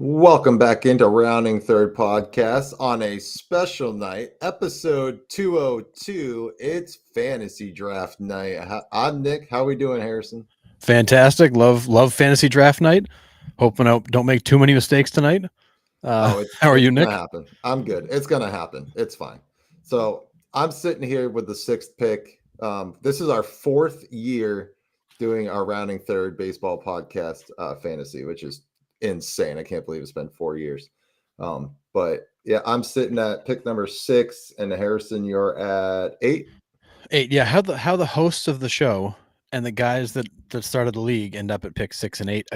Welcome back into Rounding Third Podcast on a special night, episode 202. It's fantasy draft night. I'm Nick. How we doing, Harrison? Fantastic. Love fantasy draft night. Hoping I don't make too many mistakes tonight. How are you, Nick? Gonna happen. I'm good. It's gonna happen. It's fine. So I'm sitting here with the sixth pick. This is our fourth year doing our Rounding Third baseball podcast fantasy, which is insane. I can't believe it's been 4 years. But yeah, I'm sitting at pick number 6, and Harrison, you're at 8. 8. Yeah. How the hosts of the show and the guys that started the league end up at pick 6 and 8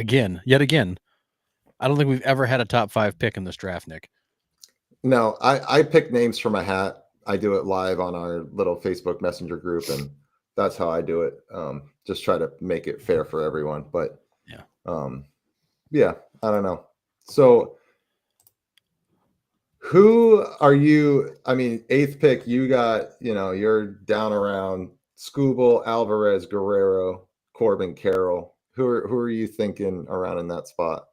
yet again. I don't think we've ever had a top 5 pick in this draft, Nick. No, I pick names from a hat. I do it live on our little Facebook Messenger group, and that's how I do it. Just try to make it fair for everyone. But yeah, I don't know. So who are you? I mean, 8th pick, you got, you're down around Skubal, Alvarez, Guerrero, Corbin, Carroll. Who are you thinking around in that spot?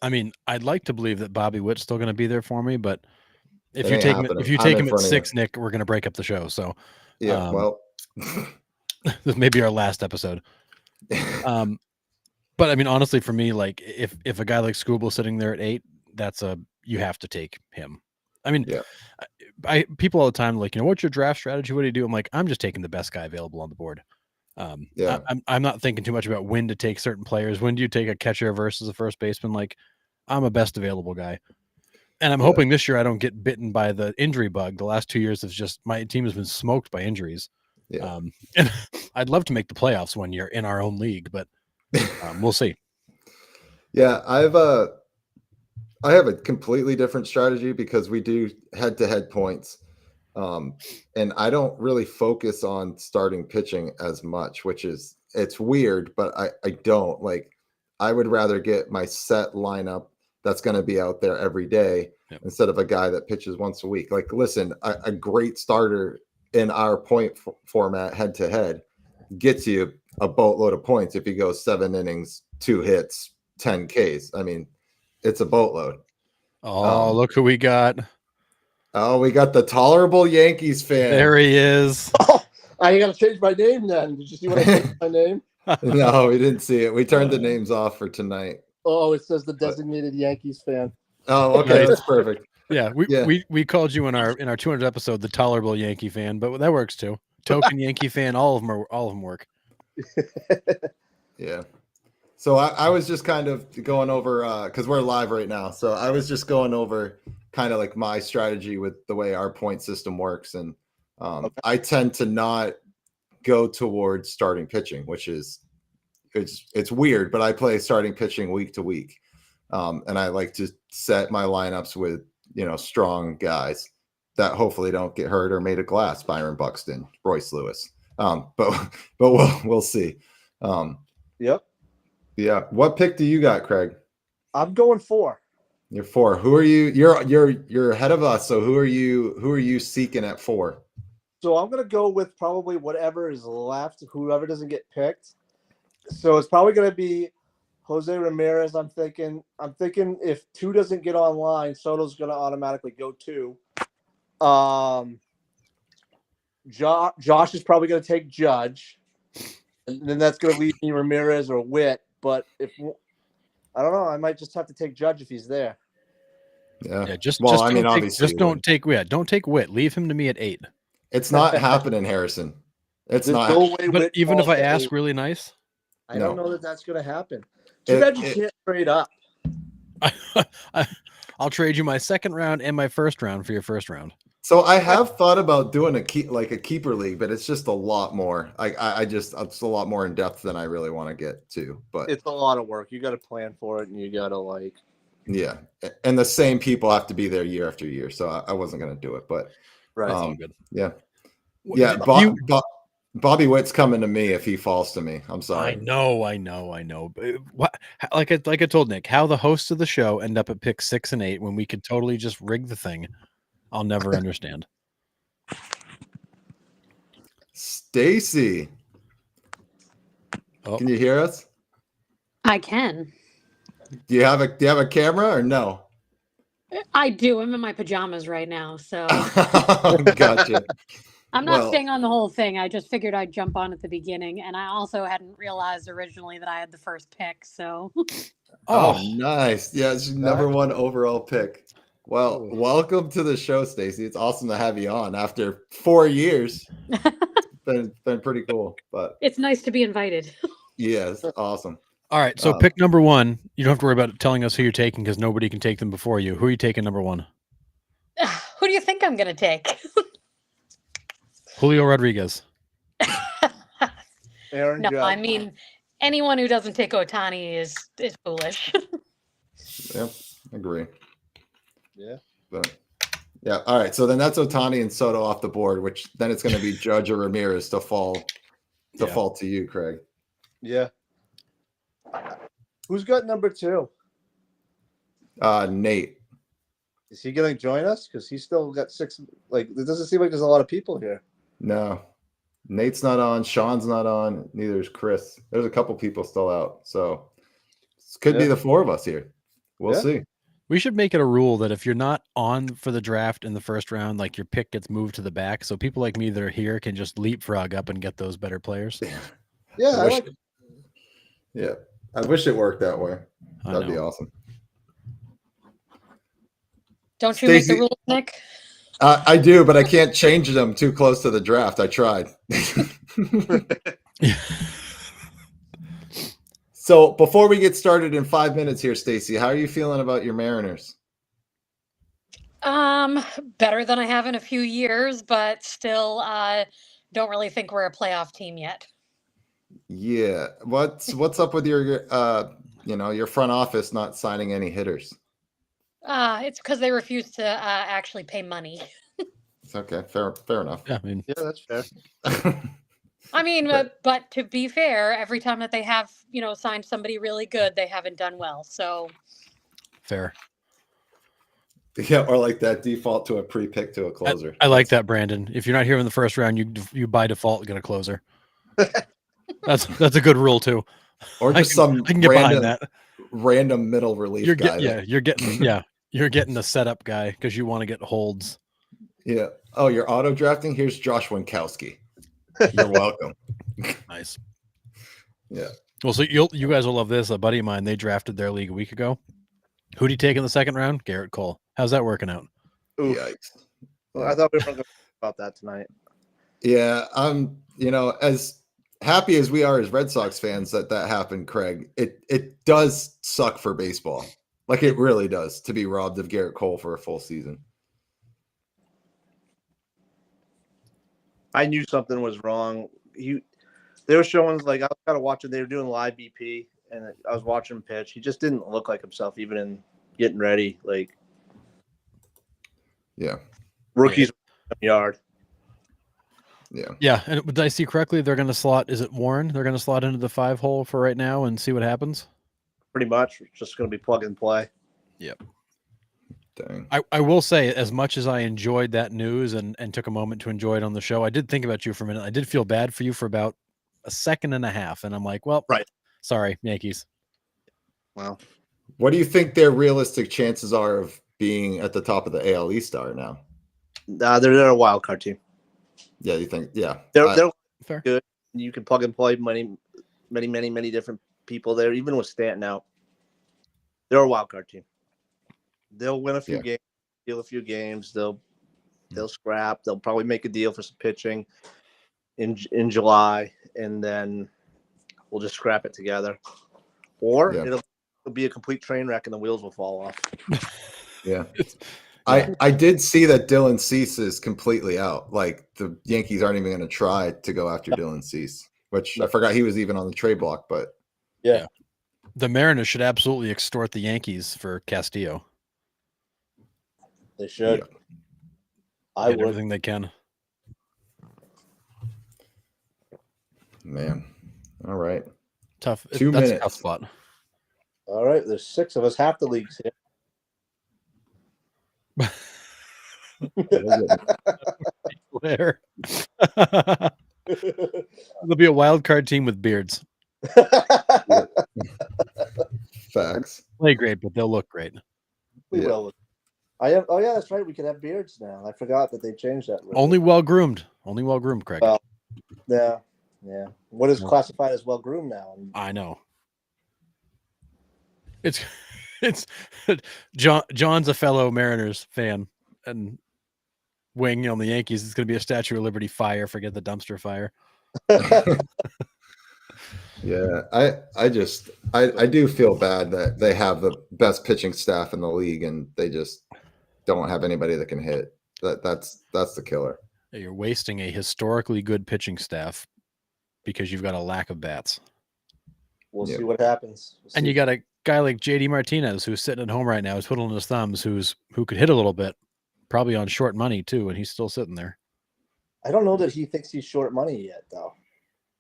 I mean, I'd like to believe that Bobby Witt's still going to be there for me, but if you It take him at 6, Nick, we're going to break up the show. So yeah, well, this may be our last episode. But I mean, honestly, for me, like if a guy like Skubal sitting there at 8, you have to take him. I mean, yeah. People all the time like, what's your draft strategy? What do you do? I'm like, I'm just taking the best guy available on the board. I'm not thinking too much about when to take certain players. When do you take a catcher versus a first baseman? Like, I'm a best available guy. And I'm hoping this year I don't get bitten by the injury bug. The last 2 years is just my team has been smoked by injuries. Yeah. And I'd love to make the playoffs one year in our own league, but we'll see. Yeah, I have a completely different strategy because we do head-to-head points. And I don't really focus on starting pitching as much, it's weird, but I don't. Like, I would rather get my set lineup that's going to be out there every day instead of a guy that pitches once a week. Like, listen, a great starter in our point format head-to-head gets you a boatload of points if he goes 7 innings, 2 hits, 10 Ks. I mean, it's a boatload. Oh, look who we got. Oh, we got the tolerable Yankees fan. There he is. Oh, I got to change my name then. Did you see what I changed my name? No, we didn't see it. We turned the names off for tonight. Oh, it says the designated Yankees fan. Oh, okay. That's perfect. Yeah, we called you in our 200th episode the tolerable Yankee fan, but that works too. Token Yankee fan, all of them work. Yeah. So I was just kind of going over because we're live right now. So I was just going over kind of like my strategy with the way our point system works, and I tend to not go towards starting pitching, which is it's weird, but I play starting pitching week to week, and I like to set my lineups with strong guys that hopefully don't get hurt or made of glass. Byron Buxton, Royce Lewis, but we'll see. Yep. Yeah. What pick do you got, Craig? I'm going 4. You're 4. Who are you? You're ahead of us. So who are you seeking at 4? So I'm gonna go with probably whatever is left, whoever doesn't get picked. So it's probably gonna be Jose Ramirez. I'm thinking if 2 doesn't get online, Soto's gonna automatically go 2. Josh is probably gonna take Judge, and then that's gonna leave me Ramirez or Witt. But I don't know, I might just have to take Judge if he's there. Yeah. Don't take Witt. Leave him to me at 8. It's not happening, Harrison. It's There's not. No way but Witt even if I ask 8. really nice, I don't know that that's going to happen. Too bad you can't trade up. I'll trade you my second round and my first round for your first round. So I have thought about doing a keeper league, but it's just a lot more. It's a lot more in depth than I really want to get to. But it's a lot of work. You got to plan for it, and you got to Yeah, and the same people have to be there year after year. So I wasn't going to do it, but right. Good. Yeah. Bobby Witt's coming to me if he falls to me. I'm sorry. I know. What? Like I told Nick, how the hosts of the show end up at pick 6 and 8 when we could totally just rig the thing, I'll never understand. Stacy, can you hear us? I can. Do you have a camera or no? I do. I'm in my pajamas right now, so Gotcha. I'm not Well, staying on the whole thing. I just figured I'd jump on at the beginning, and I also hadn't realized originally that I had the first pick. So oh, nice. Yeah, it's your number one overall pick. Well, welcome to the show, Stacy. It's awesome to have you on after 4 years. been pretty cool, but it's nice to be invited. yes, awesome. All right, so pick number one. You don't have to worry about telling us who you're taking because nobody can take them before you. Who are you taking number one? Who do you think I'm going to take? Julio Rodriguez. Aaron No, Judge. I mean anyone who doesn't take Otani is foolish. Yep, agree. Yeah. But yeah, all right. So then that's Otani and Soto off the board, which then it's going to be Judge or Ramirez to fall to you, Craig. Yeah. Who's got number 2? Nate. Is he going to join us? Because he's still got 6. Like, it doesn't seem like there's a lot of people here. No, Nate's not on. Sean's not on. Neither is Chris. There's a couple people still out. So it could be the 4 of us here. We'll see. We should make it a rule that if you're not on for the draft in the first round, like your pick gets moved to the back. So people like me that are here can just leapfrog up and get those better players. Yeah, I wish it worked that way. I That'd be know. awesome. Don't you make Stacey- the rules, Nick? I do, but I can't change them too close to the draft. I tried. So before we get started in 5 minutes here, Stacy, how are you feeling about your Mariners? Better than I have in a few years, but still don't really think we're a playoff team yet. Yeah. What's up with your your front office not signing any hitters? It's because they refuse to actually pay money. It's okay. Fair enough. Yeah, I mean, Yeah, that's fair. I mean, but to be fair, every time that they have, signed somebody really good, they haven't done well. So fair. Yeah, or like that default to a pre-pick to a closer. I like that, Brandon. If you're not here in the first round, you by default get a closer. That's a good rule too. Or just I can get behind that. random middle relief guy. You're getting the setup guy because you want to get holds. Yeah. Oh, you're auto drafting? Here's Josh Winkowski. You're welcome. Nice. Yeah. Well, so you guys will love this. A buddy of mine, they drafted their league a week ago. Who'd he take in the second round? Garrett Cole. How's that working out? Oof. Yikes. Well, I thought we were going to talk about that tonight. Yeah, as happy as we are as Red Sox fans that happened, Craig, it does suck for baseball. Like it really does to be robbed of Garrett Cole for a full season. I knew something was wrong. They were showing, like, I was kind of watching, they were doing live BP, and I was watching him pitch. He just didn't look like himself, even in getting ready. Like, Yeah. rookies in the yard. Yeah. Yeah, and did I see correctly? They're going to slot. Is it Warren? They're going to slot into the 5 hole for right now and see what happens. Pretty much. It's just going to be plug and play. Yep. Dang. I will say, as much as I enjoyed that news and took a moment to enjoy it on the show, I did think about you for a minute. I did feel bad for you for about a second and a half, and I'm like, well, Right. Sorry, Yankees. Wow. What do you think their realistic chances are of being at the top of the AL East are now? They're a wild card team. Yeah, you think? Yeah. They're Fair. good. You can plug and play many different people there, even with Stanton out. They're a wild card team. They'll win a few games, steal a few games. They'll scrap. They'll probably make a deal for some pitching in July, and then we'll just scrap it together. Or it'll be a complete train wreck, and the wheels will fall off. Yeah. I did see that Dylan Cease is completely out. Like the Yankees aren't even going to try to go after Dylan Cease, which I forgot he was even on the trade block. But Yeah. The Mariners should absolutely extort the Yankees for Castillo. They should. Yeah. I Get would. everything they can. man, all right. Tough. 2 That's a minutes. tough spot. All right. There's 6 of us. Half the league's here. Where? There'll be a wild card team with beards. Facts. Play great, but they'll look great. We Yeah. will. I have. Oh yeah, that's right. We can have beards now. I forgot that they changed that. rule. Only well groomed. Only well groomed, Craig. Well, Yeah, yeah. What is No. classified as well groomed now? I know. It's John's a fellow Mariners fan, and Wing on the Yankees. It's going to be a Statue of Liberty fire. Forget the dumpster fire. Yeah, I do feel bad that they have the best pitching staff in the league and they just don't have anybody that can hit. That's the killer. You're wasting a historically good pitching staff because you've got a lack of bats. We'll Yeah. see what happens. We'll And see. you got a guy like JD Martinez who's sitting at home right now, who's twiddling his thumbs, who could hit a little bit, probably on short money too, and he's still sitting there. I don't know that he thinks he's short money yet, though.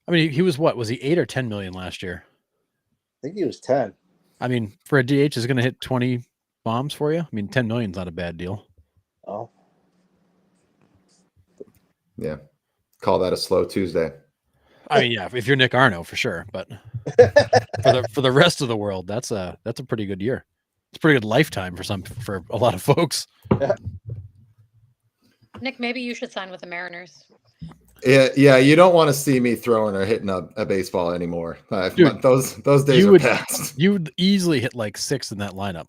I mean, he was what? Was he 8 or 10 million last year? I think he was 10. I mean, for a DH is going to hit 20 bombs for you. I mean, 10 million is not a bad deal. Oh, Yeah. Call that a slow Tuesday. I mean, yeah, if you're Nick Arno for sure, but for the rest of the world, that's a pretty good year. It's a pretty good lifetime for a lot of folks. Nick, maybe you should sign with the Mariners. Yeah, you don't want to see me throwing or hitting a baseball anymore. Dude, those days you are would- past. You would easily hit like 6 in that lineup,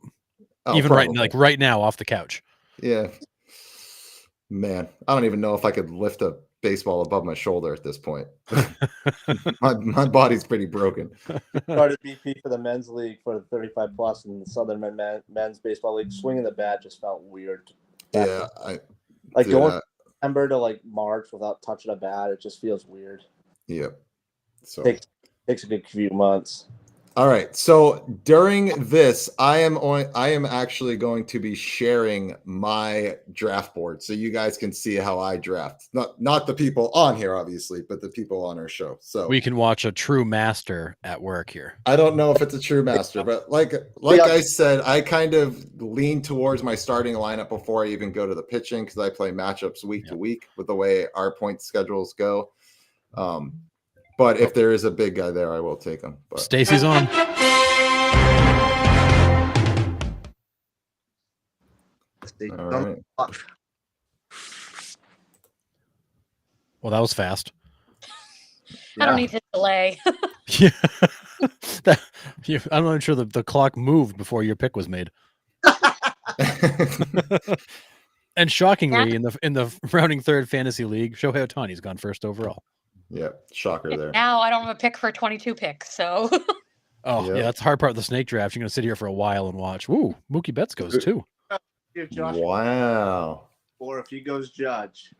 Oh, even probably. right now off the couch. Yeah. Man, I don't even know if I could lift a baseball above my shoulder at this point. my body's pretty broken. started BP for the men's league for the 35 plus in the Southern men's baseball league. Swinging the bat just felt weird. Yeah, Like dude, going September to like March without touching a bat, it just feels weird. yeah. So Takes a good few months. all right. So during this, I am actually going to be sharing my draft board so you guys can see how I draft. Not the people on here, obviously, but the people on our show. So We can watch a true master at work here. I don't know if it's a true master, but like I said, I kind of lean towards my starting lineup before I even go to the pitching because I play matchups week to week with the way our point schedules go. But if there is a big guy there, I will take him. But Stacy's on. all right. Well, that was fast. I don't need to delay. Yeah. I'm not sure the clock moved before your pick was made. And shockingly, in the rounding third fantasy league, Shohei Ohtani's gone first overall. Yeah, shocker there. Now I don't have a pick for 22 picks, so Oh, Yep. yeah, that's the hard part of the snake draft. You're going to sit here for a while and watch. Ooh, Mookie Betts goes too. If Josh Wow. or if he goes Judge.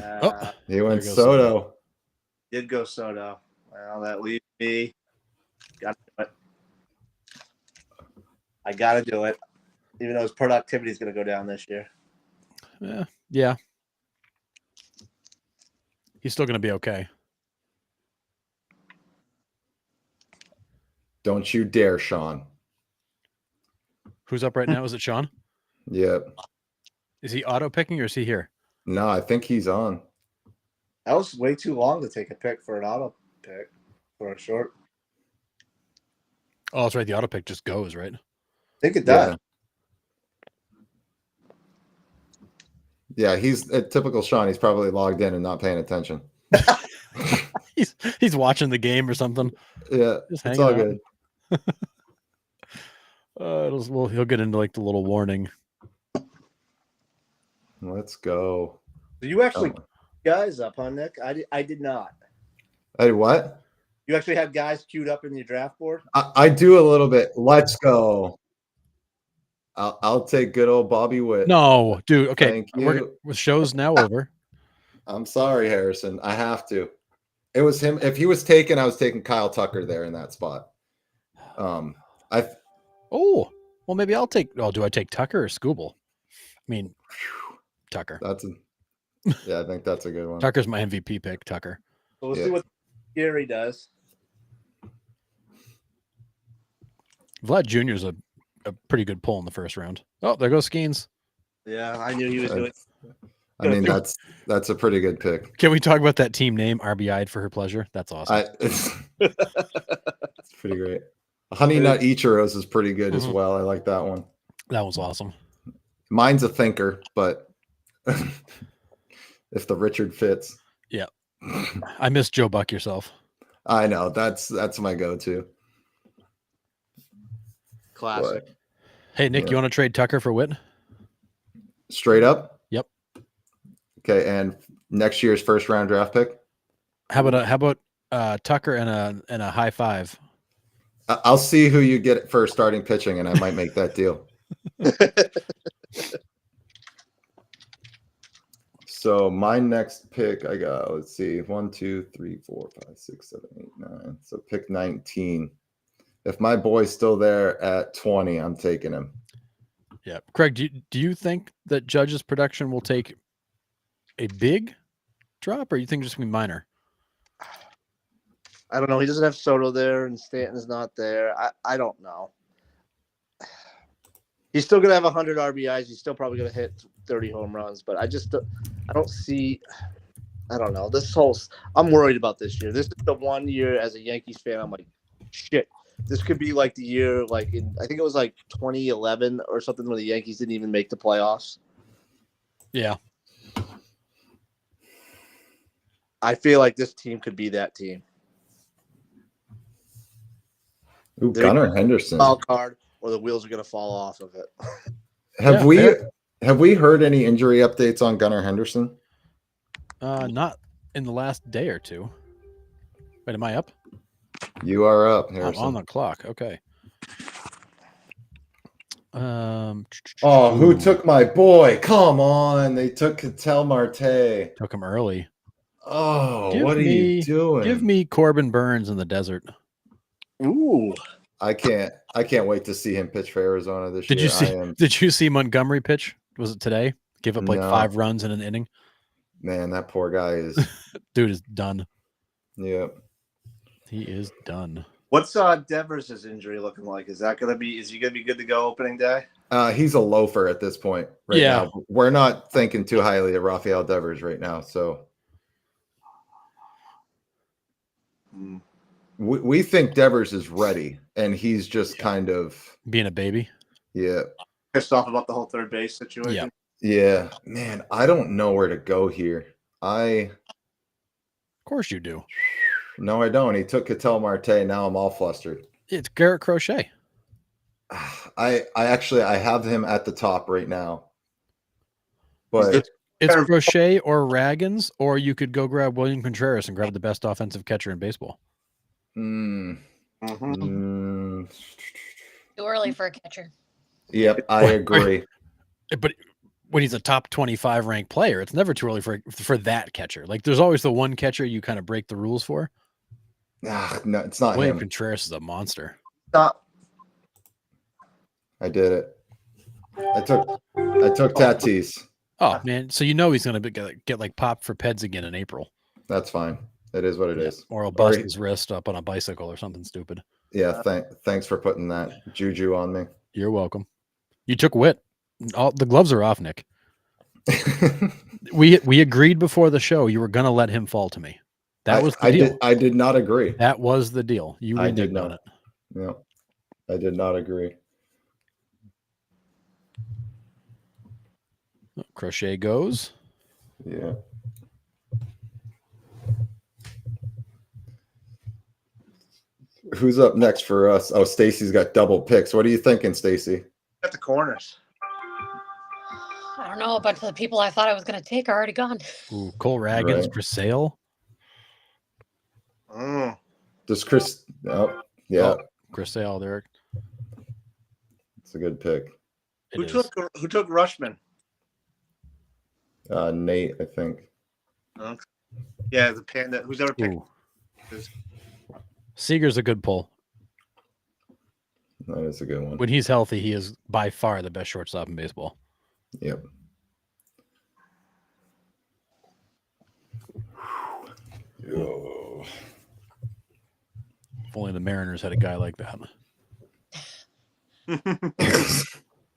Oh. He went There goes Soto. Did go Soto. Well, that leaves me. Got to do it. I got to do it, even though his productivity is going to go down this year. Yeah. He's still going to be okay. Don't you dare, Sean. Who's up right now? Is it Sean? Yep. Is he auto picking or is he here? No, I think he's on. That was way too long to take a pick for an auto pick for a short. Oh, that's right. The auto pick just goes, right? I think it does. Yeah, he's a typical Sean. He's probably logged in and not paying attention. He's watching the game or something. Yeah, Just it's hanging all out. good. He'll get into like the little warning. Let's go. So you actually Oh. guys up, huh, Nick? I did not. Hey, what? You actually have guys queued up in your draft board? I do a little bit. Let's go. I'll take good old Bobby Witt. No, dude. Okay, Thank we're you. with show's now over. I'm sorry, Harrison. I have to. It was him. If he was taken, I was taking Kyle Tucker there in that spot. Oh, well, maybe I'll take. Oh, do I take Tucker or Scooble? I mean, Tucker. I think that's a good one. Tucker's my MVP pick. Tucker. So we'll Yeah. see what Gary does. Vlad Jr. is a pretty good pull in the first round. Oh, there goes Skeens. Yeah, I knew he was doing. I mean, that's a pretty good pick. Can we talk about that team name RBI'd for her pleasure? That's awesome. It's pretty great. Honey Nut Ichiro's is pretty good as Mhm. well. I like that one. That was awesome. Mine's a thinker, but if the Richard fits. Yeah. I miss Joe Buck yourself. I know. That's my go-to. Classic. But Hey, Nick, Yeah. you want to trade Tucker for Witt? straight up? Yep. Okay, and next year's first round draft pick? How about Tucker and a high five? I'll see who you get for starting pitching, and I might make that deal. So my next pick, I got, let's see, 1, 2, 3, 4, 5, 6, 7, 8, 9. So pick 19. If my boy's still there at 20, I'm taking him. Yeah. Craig, do you think that Judge's production will take a big drop, or you think just gonna be minor? I don't know. He doesn't have Soto there, and Stanton's not there. I don't know. He's still gonna have 100 RBIs. He's still probably gonna hit 30 home runs. But I don't see. I don't know. I'm worried about this year. This is the one year as a Yankees fan. I'm like, shit. This could be like the year, like I think it was like 2011 or something, when the Yankees didn't even make the playoffs. Yeah. I feel like this team could be that team. Ooh, They're- Gunnar Henderson. Wild card, or the wheels are gonna fall off of it. Have we heard any injury updates on Gunnar Henderson? Not in the last day or two. Wait, am I up? You are up, I'm Harrison. on the clock. Okay. Oh, who took my boy? Come on. They took Ketel Marte. Took him early. Oh, what are you doing? Give me Corbin Burns in the desert. Ooh, I can't wait to see him pitch for Arizona this Did year. you see? Did you see Montgomery pitch? Was it today? Gave up like No. 5 runs in an inning. Man, that poor guy is. Dude is done. Yeah. He is done. what's Devers' injury looking like? Is he gonna be good to go opening day? He's a loafer at this point. Right Yeah. now. We're not thinking too highly of Rafael Devers right now. So we think Devers is ready, and he's just kind of Being a baby. Pissed off about the whole third base situation. Yeah. Man, I don't know where to go here. Of course you do. No, I don't. He took Ketel Marte. Now I'm all flustered. It's Garrett Crochet. I have him at the top right now. But It's Fair- Crochet or Raggins, or you could go grab William Contreras and grab the best offensive catcher in baseball. Mhm. Too early for a catcher. Yep, I agree. But when he's a top 25 ranked player, it's never too early for that catcher. Like there's always the one catcher you kind of break the rules for. No, it's not William him. Contreras is a monster. Stop. I did it. I took Tatis. Oh man, so you know he's gonna get like popped for Peds again in April, That's fine. It is what it is. or he'll bust Alright. his wrist up on a bicycle or something stupid. Yeah, thanks for putting that juju on me. You're welcome. You took Witt. All the gloves are off, Nick. We agreed before the show you were gonna let him fall to me. That was the deal. I did not agree. That was the deal. You I did reneged on not. it. No, I did not agree. Crochet goes. Yeah. Who's up next for us? Oh, Stacy's got double picks. What are you thinking, Stacy? At the corners. I don't know, but the people I thought I was going to take are already gone. Ooh, Cole Raggins Right. for sale. Does Chris? Oh, yeah, Oh, Chris Sale there. it's a good pick. It Who is. took Rushman? Nate, I think. Yeah, the Panda. Who's ever picked? Ooh. this? Seager's a good pull. That is a good one. When he's healthy, he is by far the best shortstop in baseball. Yep. Oh. If only the Mariners had a guy like that.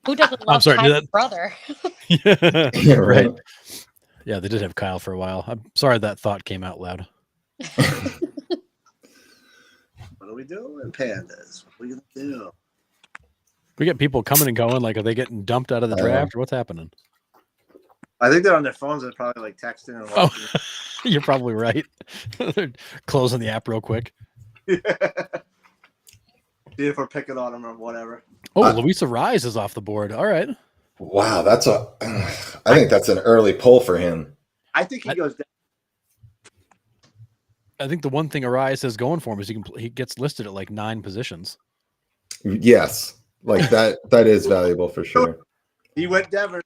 Who doesn't love sorry, did Kyle's that- brother? Yeah, Yeah, right. Yeah, they did have Kyle for a while. I'm sorry that thought came out loud. What are we doing, pandas? What are we gonna do? We get people coming and going. Like, are they getting dumped out of the draft, or what's happening? I think they're on their phones and probably like texting and Oh, watching. you're probably right. They're closing the app real quick. See if we're picking on them or whatever. Oh, Luisa Rise is off the board. All right. Wow, I think that's an early pull for him. I think he goes down. I think the one thing Arise has going for him is he gets listed at like 9 positions. Yes, like that is valuable for sure. He went Devers.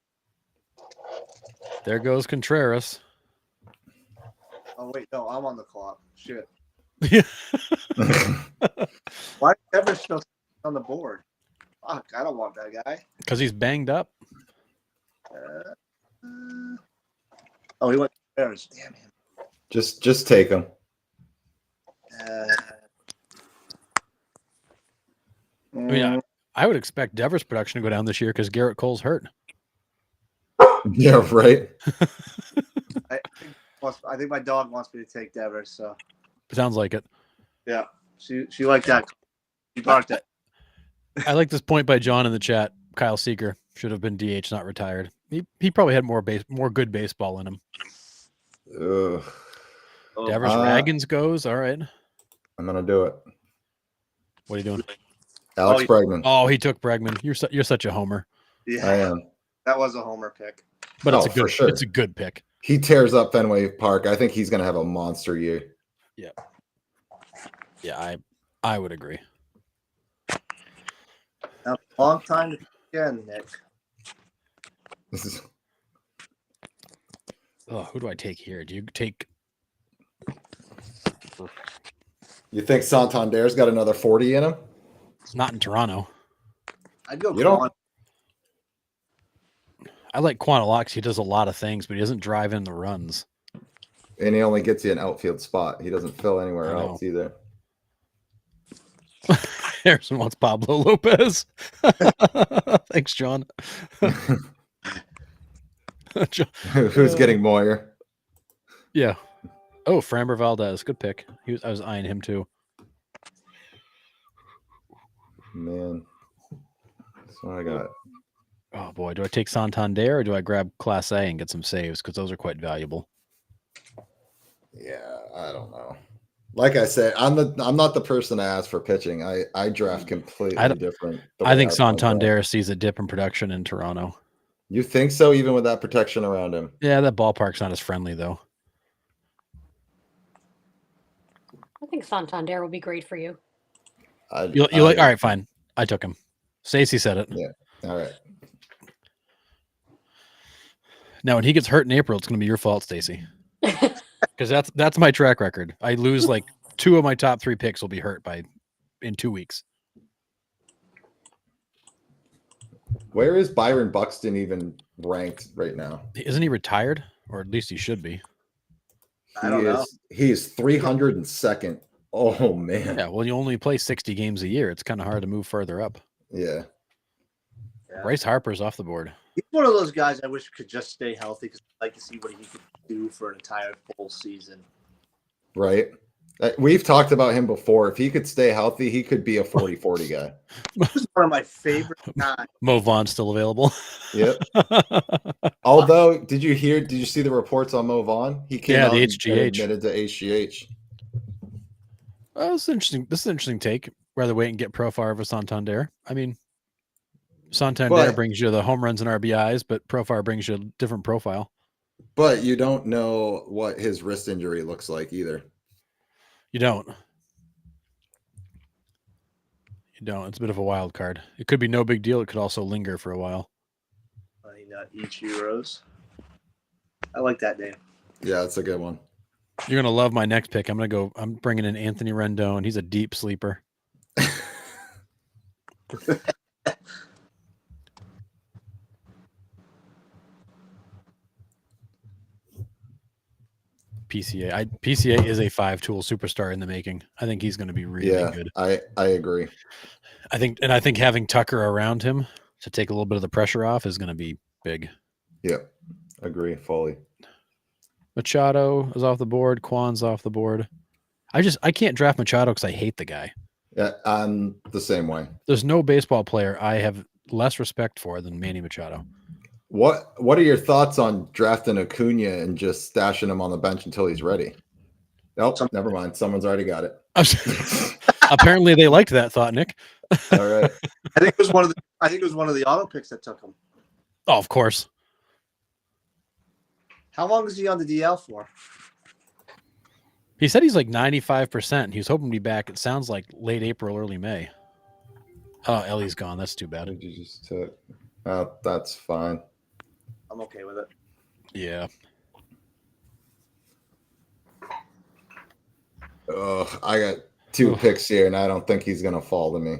There goes Contreras. Oh wait, no, I'm on the clock. Shit. Yeah. Why is Devers still on the board? Fuck, I don't want that guy. Because he's banged up. Oh, he went Devers. Damn him. Just take him. I mean, I would expect Devers' production to go down this year because Garrett Cole's hurt. Yeah, right. I think my dog wants me to take Devers, so Sounds like it. yeah, she liked that. She barked it. I like this point by John in the chat. Kyle Seeger should have been DH, not retired. He probably had more good baseball in him. Ugh. Devers Raggins goes. All right. I'm gonna do it. What are you doing? Alex Bregman. Oh, he took Bregman. You're such a homer. Yeah, I am. that was a homer pick. But it's a for good sure. It's a good pick. He tears up Fenway Park. I think he's gonna have a monster year. Yeah, I would agree. Now, long time to pick again, Nick. This is Oh, who do I take here? Do you take? You think Santander's got another 40 in him? It's not in Toronto. I'd go. You don't- Quan. I like Quantilox. He does a lot of things, but he doesn't drive in the runs. And he only gets you an outfield spot. He doesn't fill anywhere I know. else either. Harrison wants Pablo Lopez. Thanks, John. Who's getting Moyer? Yeah. Oh, Framber Valdez. Good pick. I was eyeing him too. Man. That's what I got. Oh boy, do I take Santander or do I grab Class A and get some saves? Because those are quite valuable. Yeah, I don't know. Like I said, I'm not the person to ask for pitching. I draft completely different. I think Santander sees a dip in production in Toronto. You think so, even with that protection around him? Yeah, that ballpark's not as friendly though. I think Santander will be great for you. You like? All right, fine. I took him. Stacey said it. Yeah. All right. Now, when he gets hurt in April, it's going to be your fault, Stacey. Because that's my track record. I lose like 2 of my top 3 picks will be hurt in 2 weeks. Where is Byron Buxton even ranked right now? Isn't he retired? Or at least he should be. I don't know. He is 302nd. Oh man. Yeah, well, you only play 60 games a year. It's kind of hard to move further up. Yeah. Bryce Harper's off the board. He's one of those guys I wish could just stay healthy because I'd like to see what he could do for an entire full season. Right. We've talked about him before. If he could stay healthy, he could be a 40-40 guy. He's one of my favorite guys. Mo Vaughn's still available. Yep. Although, did you see the reports on Mo Vaughn? He came out the and HGH. admitted to HGH. This is interesting. This is an interesting take. Rather wait and get Profar over Santander. I mean, Santander brings you the home runs and RBIs, but Profar brings you a different profile. But you don't know what his wrist injury looks like either. You don't. It's a bit of a wild card. It could be no big deal. It could also linger for a while. Ichiro's. I like that name. Yeah, that's a good one. You're gonna love my next pick. I'm bringing in Anthony Rendon. He's a deep sleeper. PCA is a 5-tool superstar in the making. I think he's going to be really good. I agree. I think having Tucker around him to take a little bit of the pressure off is going to be big. Yeah, agree fully. Machado is off the board. Kwan's off the board. I can't draft Machado because I hate the guy. Yeah, I'm the same way. There's no baseball player I have less respect for than Manny Machado. What are your thoughts on drafting Acuna and just stashing him on the bench until he's ready? Nope, never mind. Someone's already got it. Apparently, they liked that thought, Nick. All right. I think it was one of the auto picks that took him. Oh, of course. How long is he on the DL for? He said he's like 95%. He was hoping to be back. It sounds like late April, early May. Oh, Ellie's gone. That's too bad. What did you just took? That's fine. I'm okay with it. Yeah. Oh, I got 2 picks here, and I don't think he's gonna fall to me.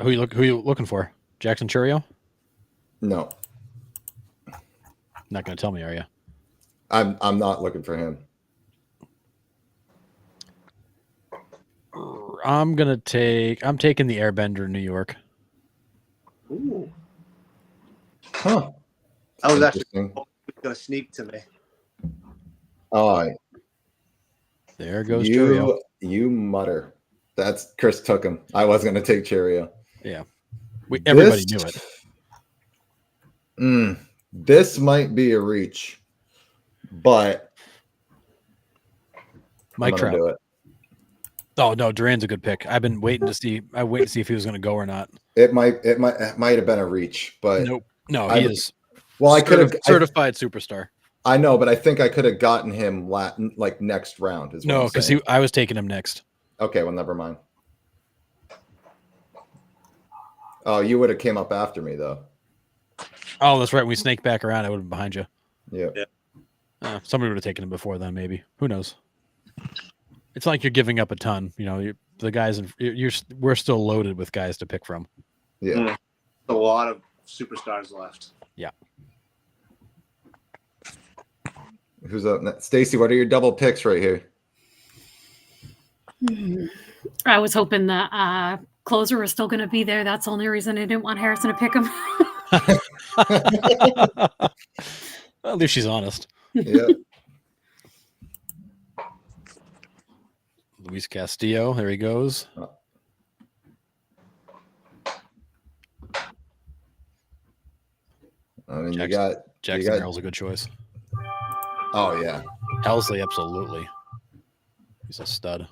Who you looking for? Jackson Churio? No, Not going to tell me, are you? I'm not looking for him. I'm taking the Airbender in New York. Ooh. Huh. I was actually Interesting. going to sneak to me. Oh, There goes Churio. you mutter. That's Chris took him. I was going to take Cheerio. Yeah. Everybody knew it. This might be a reach, but Mike I'm gonna Trout. do it. Oh no, Duran's a good pick. I've been waiting to see. I wait to see if he was going to go or not. It might have been a reach, but Nope. No, he is. Well, I could have certified superstar. I know, but I think I could have gotten him like next round. No, because I was taking him next. Okay, well, never mind. Oh, you would have came up after me though. Oh, that's right. When we snake back around, I would have been behind you. Yeah. Somebody would have taken him before then, maybe. Who knows? It's not like you're giving up a ton. You know, the guys, we're still loaded with guys to pick from. Yeah. A lot of superstars left. Yeah. Who's up next? Stacy, what are your double picks right here? I was hoping the closer was still going to be there. That's the only reason I didn't want Harrison to pick him. Well, at least she's honest. Yeah. Luis Castillo, there he goes. I mean, Jackson Merrill's a good choice. Oh yeah. Helsley, absolutely. He's a stud.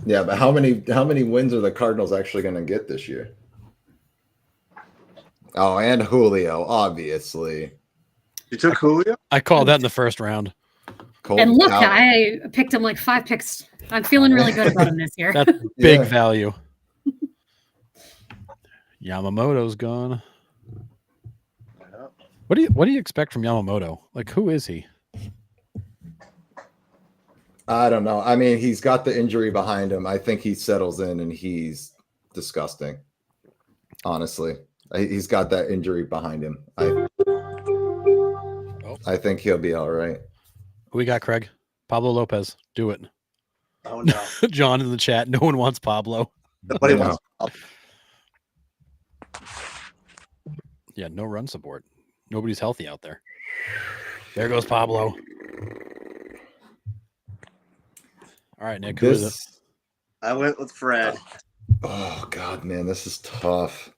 Yeah, but how many wins are the Cardinals actually going to get this year? Oh, and Julio, obviously. You took Julio? I called that in the first round. And look, I picked him like 5 picks. I'm feeling really good about him this year. That's big value. Yamamoto's gone. What do you expect from Yamamoto? Like, who is he? I don't know. I mean, he's got the injury behind him. I think he settles in and he's disgusting. Honestly, he's got that injury behind him. I think he'll be all right. Who we got, Craig? Pablo Lopez. Do it. Oh no. John in the chat. No one wants Pablo. Nobody wants. Yeah, no run support. Nobody's healthy out there. There goes Pablo. All right, Nick. Who is it? I went with Fred. Oh God, man, this is tough.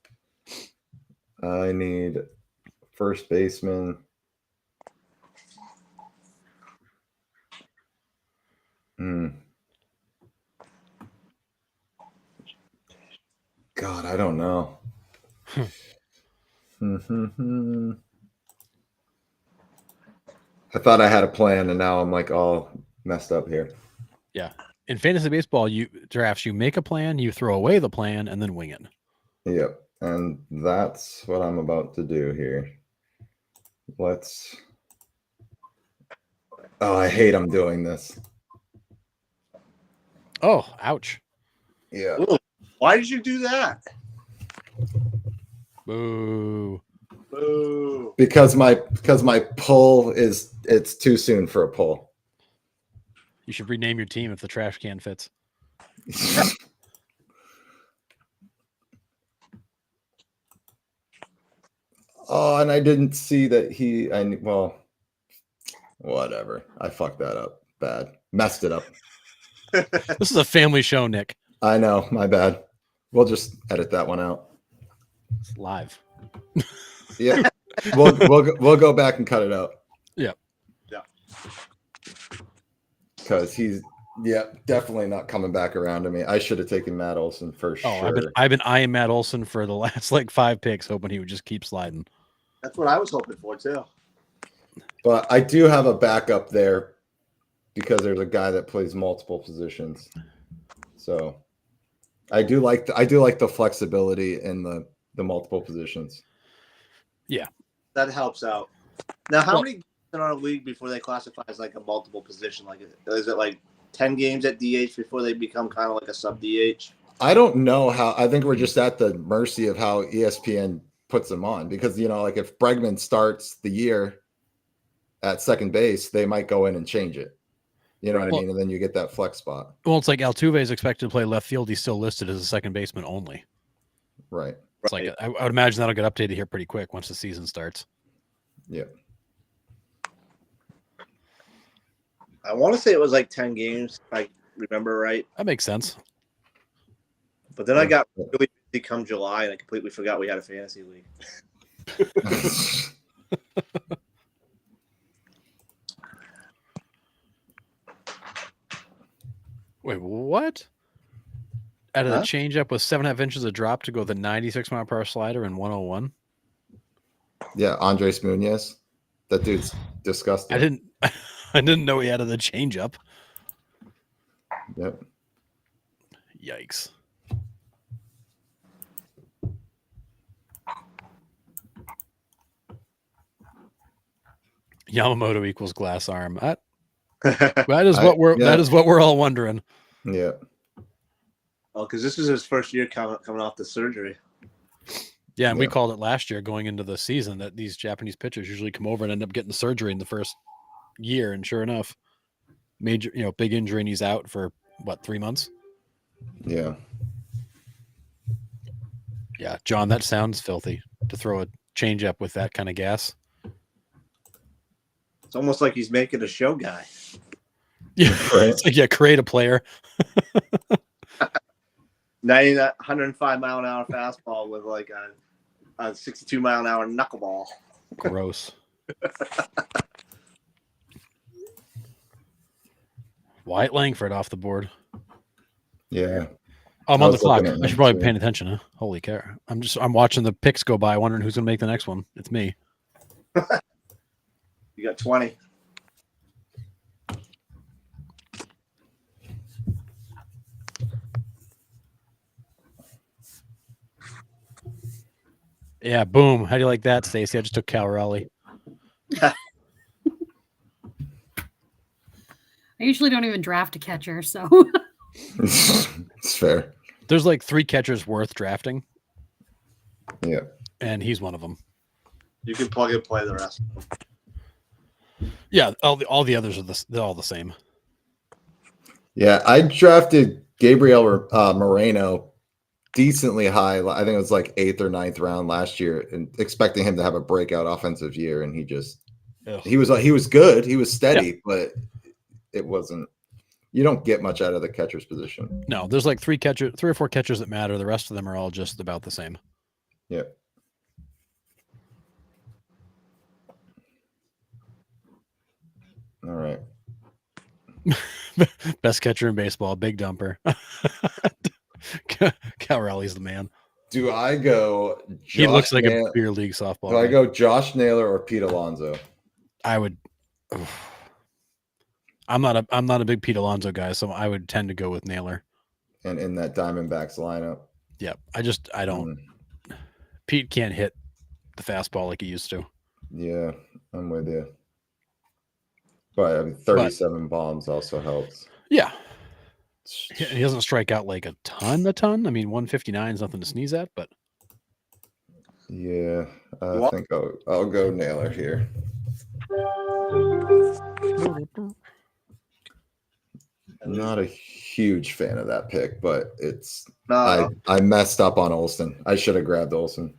I need first baseman. God, I don't know. I thought I had a plan, and now I'm like all messed up here. Yeah. In fantasy baseball, you make a plan, you throw away the plan, and then wing it. Yep. And that's what I'm about to do here. I hate I'm doing this. Oh, ouch. Yeah. Ooh, why did you do that? Boo. Boo. Because my pull it's too soon for a pull. You should rename your team if the trash can fits. Oh, and I didn't see that well, whatever. I fucked that up bad. Messed it up. This is a family show, Nick. I know, my bad. We'll just edit that one out. It's live. Yeah. we'll go back and cut it out. Yeah. Yeah. Because he's definitely not coming back around to me. I should have taken Matt Olson for sure. I've been eyeing Matt Olson for the last like 5 picks, hoping he would just keep sliding. That's what I was hoping for too. But I do have a backup there because there's a guy that plays multiple positions. So I do like the flexibility in the multiple positions. Yeah. That helps out. Now, how many games in our league before they classify as like a multiple position? Like, is it like 10 games at DH before they become kind of like a sub DH? I don't know how. I think we're just at the mercy of how ESPN puts them on because, like if Bregman starts the year at second base, they might go in and change it. You know what I mean? And then you get that flex spot. Well, it's like Altuve is expected to play left field. He's still listed as a second baseman only. Right. It's like I would imagine that'll get updated here pretty quick once the season starts. Yeah. I want to say it was like 10 games, if I remember right. That makes sense. But then I got really busy come July and I completely forgot we had a fantasy league. Wait, what? Out of the changeup with 7.5 inches of drop to go the 96-mile-per-hour slider in 101. Yeah, Andres Munoz. That dude's disgusting. I didn't know he had the changeup. Yep. Yikes. Yamamoto equals glass arm. That is what we're all wondering. Yeah. Oh, because this is his first year coming off the surgery. Yeah, and we called it last year going into the season that these Japanese pitchers usually come over and end up getting surgery in the first year, and sure enough, major, big injury, and he's out for 3 months? Yeah. Yeah, John, that sounds filthy to throw a changeup with that kind of gas. It's almost like he's making a show guy. Yeah, right. It's like, create a player. 105 mile an hour fastball with like a 62 mile an hour knuckleball. Gross. Wyatt Langford off the board. Yeah. I'm on the clock. I should probably be paying attention, huh? Holy cow. I'm watching the picks go by, wondering who's gonna make the next one. It's me. You got 20. Yeah, boom. How do you like that, Stacey? I just took Cal Raleigh. I usually don't even draft a catcher, so it's fair. There's like 3 catchers worth drafting. Yeah. And he's one of them. You can plug and play the rest. Yeah, all the others they're all the same. Yeah, I drafted Gabriel Moreno decently high. I think it was like 8th or 9th round last year, and expecting him to have a breakout offensive year, and he was good. He was steady, but it wasn't. You don't get much out of the catcher's position. No, there's like 3 or 4 catchers that matter. The rest of them are all just about the same. Yeah. All right. Best catcher in baseball, big dumper. Cal Raleigh's the man. Do I go? He looks like a beer league softball. Do I go Josh Naylor or Pete Alonso? I would. I'm not a big Pete Alonso guy, so I would tend to go with Naylor. And in that Diamondbacks lineup. Yeah, I don't. Pete can't hit the fastball like he used to. Yeah, I'm with you. But I mean, 37 bombs also helps. Yeah. He doesn't strike out like a ton. I mean, 159 is nothing to sneeze at, but. Yeah, I think I'll go Naylor here. I'm not a huge fan of that pick, but it's No, I messed up on Olsen. I should have grabbed Olsen.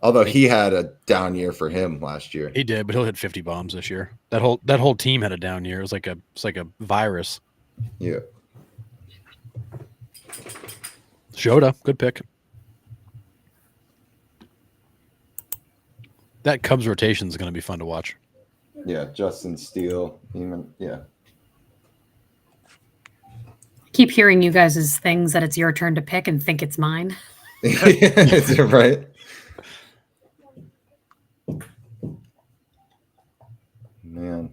Although he had a down year for him last year. He did, but he'll hit 50 bombs this year. That whole team had a down year. It's like a virus. Yeah. Shota, good pick. That Cubs rotation is going to be fun to watch. Yeah, Justin Steele. Yeah. Keep hearing you guys' things that it's your turn to pick and think it's mine. Is it right? Man.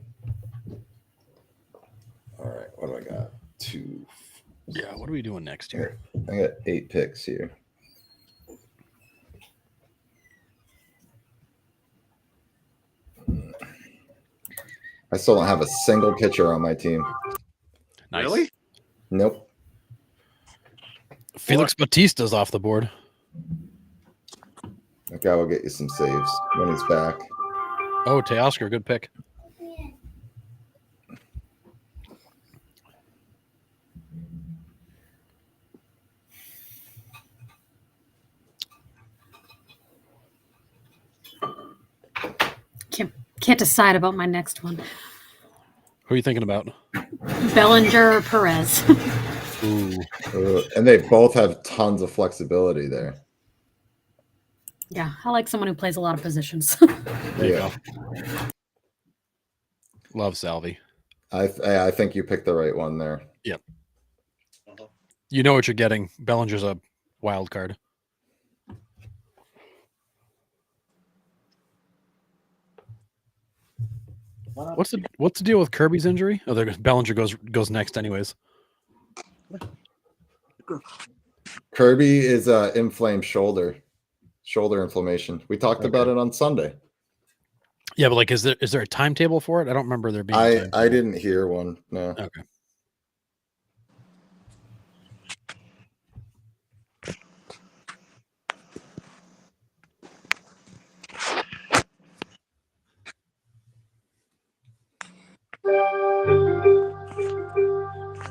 All right, what do I got? 2. Yeah, what are we doing next here? I got 8 picks here. I still don't have a single pitcher on my team. Nice. Really? Nope. Felix Bautista's off the board. That guy will get you some saves when he's back. Oh, Teoscar, good pick. Can't decide about my next one. Who are you thinking about? Bellinger or Perez. Ooh. And they both have tons of flexibility there. Yeah, I like someone who plays a lot of positions. There you Yeah. go. Love Salvi. I think you picked the right one there. You know what you're getting. Bellinger's a wild card. What's the deal with Kirby's injury? Oh, Bellinger goes next anyways. Kirby is inflamed shoulder inflammation. We talked about it on Sunday. Yeah, but like, is there a timetable for it? I don't remember there being. A I didn't hear one. No. Okay.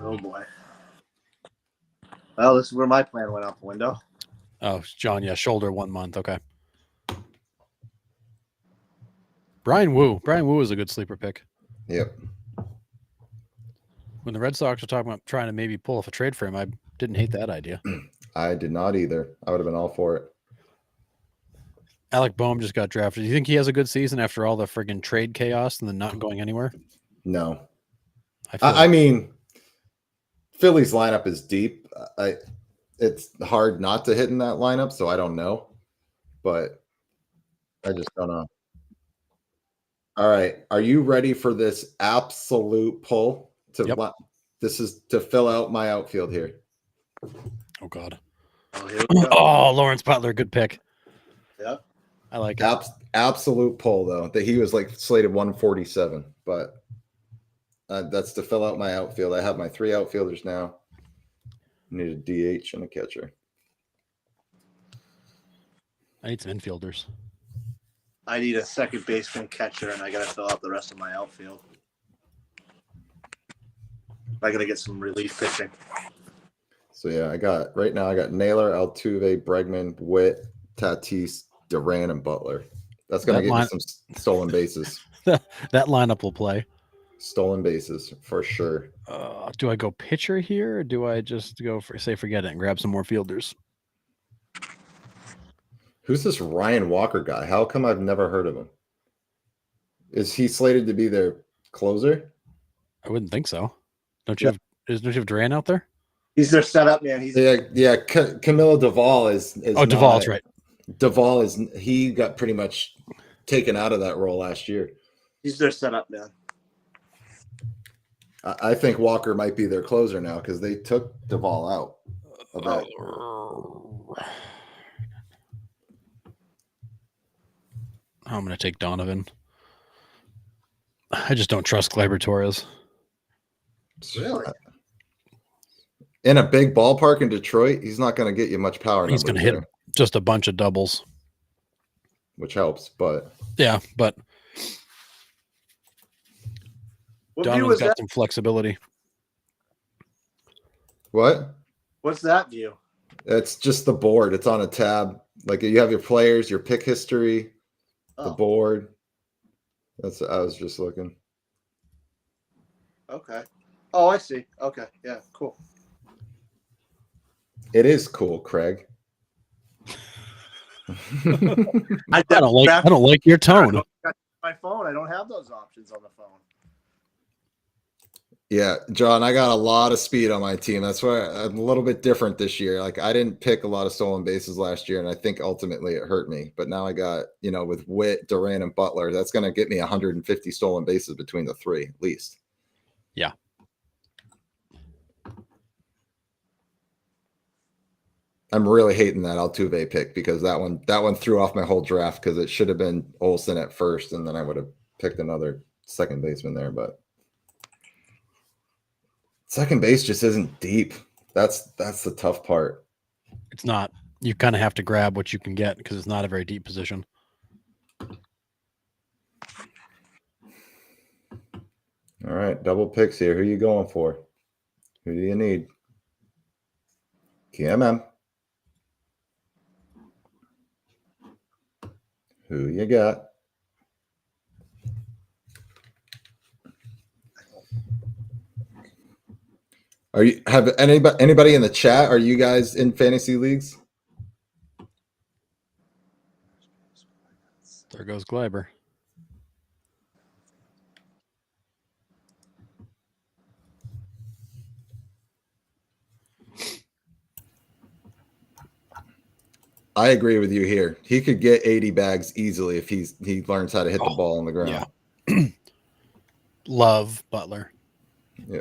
Oh boy. Well, this is where my plan went out the window. Oh, John, yeah, shoulder 1 month. Okay. Brian Wu is a good sleeper pick. Yep. When the Red Sox were talking about trying to maybe pull off a trade for him, I didn't hate that idea. I did not either. I would have been all for it. Alec Boehm just got drafted. Do you think he has a good season after all the friggin' trade chaos and then not going anywhere? No. feel I mean, Philly's lineup is deep. It's hard not to hit in that lineup, so I don't know. But I just don't know. All right. Are you ready for this absolute pull? Yep. This is to fill out my outfield here. oh God. Oh, here we go. Oh, Lawrence Butler, good pick. Yep. I like it. Absolute pull, though, that he was like slated 147. But that's to fill out my outfield. I have my 3 outfielders now. Need a DH and a catcher. I need some infielders. I need a second baseman, catcher, and I got to fill out the rest of my outfield. I got to get some relief pitching. So yeah, I got Naylor, Altuve, Bregman, Witt, Tatis, Duran, and Butler. That's gonna get you some stolen bases. That lineup will play. Stolen bases for sure. Do I go pitcher here, or do I just go forget it and grab some more fielders? Who's this Ryan Walker guy? How come I've never heard of him? Is he slated to be their closer? I wouldn't think so. Don't you have Duran out there? He's their setup man. He's Camilo Duvall is Oh, Duvall's right. Duvall he got pretty much taken out of that role last year. He's their setup man. I think Walker might be their closer now because they took Duvall out of that. I'm going to take Donovan. I just don't trust Gleyber Torres. Really? In a big ballpark in Detroit, he's not going to get you much power. He's going to hit just a bunch of doubles, which helps. But yeah, but What view Donovan's is got that? some flexibility. What? What's that view? It's just the board. It's on a tab. Like you have your players, your pick history, the Oh, board. I was just looking. okay. Oh, I see. Okay, yeah, cool. It is cool, Craig. I don't like your tone. My phone. I don't have those options on the phone. Yeah, John, I got a lot of speed on my team. That's why I'm a little bit different this year. Like I didn't pick a lot of stolen bases last year, and I think ultimately it hurt me. But now I got, with Witt, Duran, and Butler, that's going to get me 150 stolen bases between the three at least. Yeah. I'm really hating that Altuve pick because that one threw off my whole draft because it should have been Olsen at first, and then I would have picked another second baseman there, but second base just isn't deep. That's the tough part. It's not. You kind of have to grab what you can get because it's not a very deep position. All right, double picks here. Who are you going for? Who do you need? KMM. Who you got? Have anybody in the chat? Are you guys in fantasy leagues? There goes Gleiber. I agree with you here. He could get 80 bags easily if he learns how to hit the ball on the ground. Yeah. Love Butler. Yeah.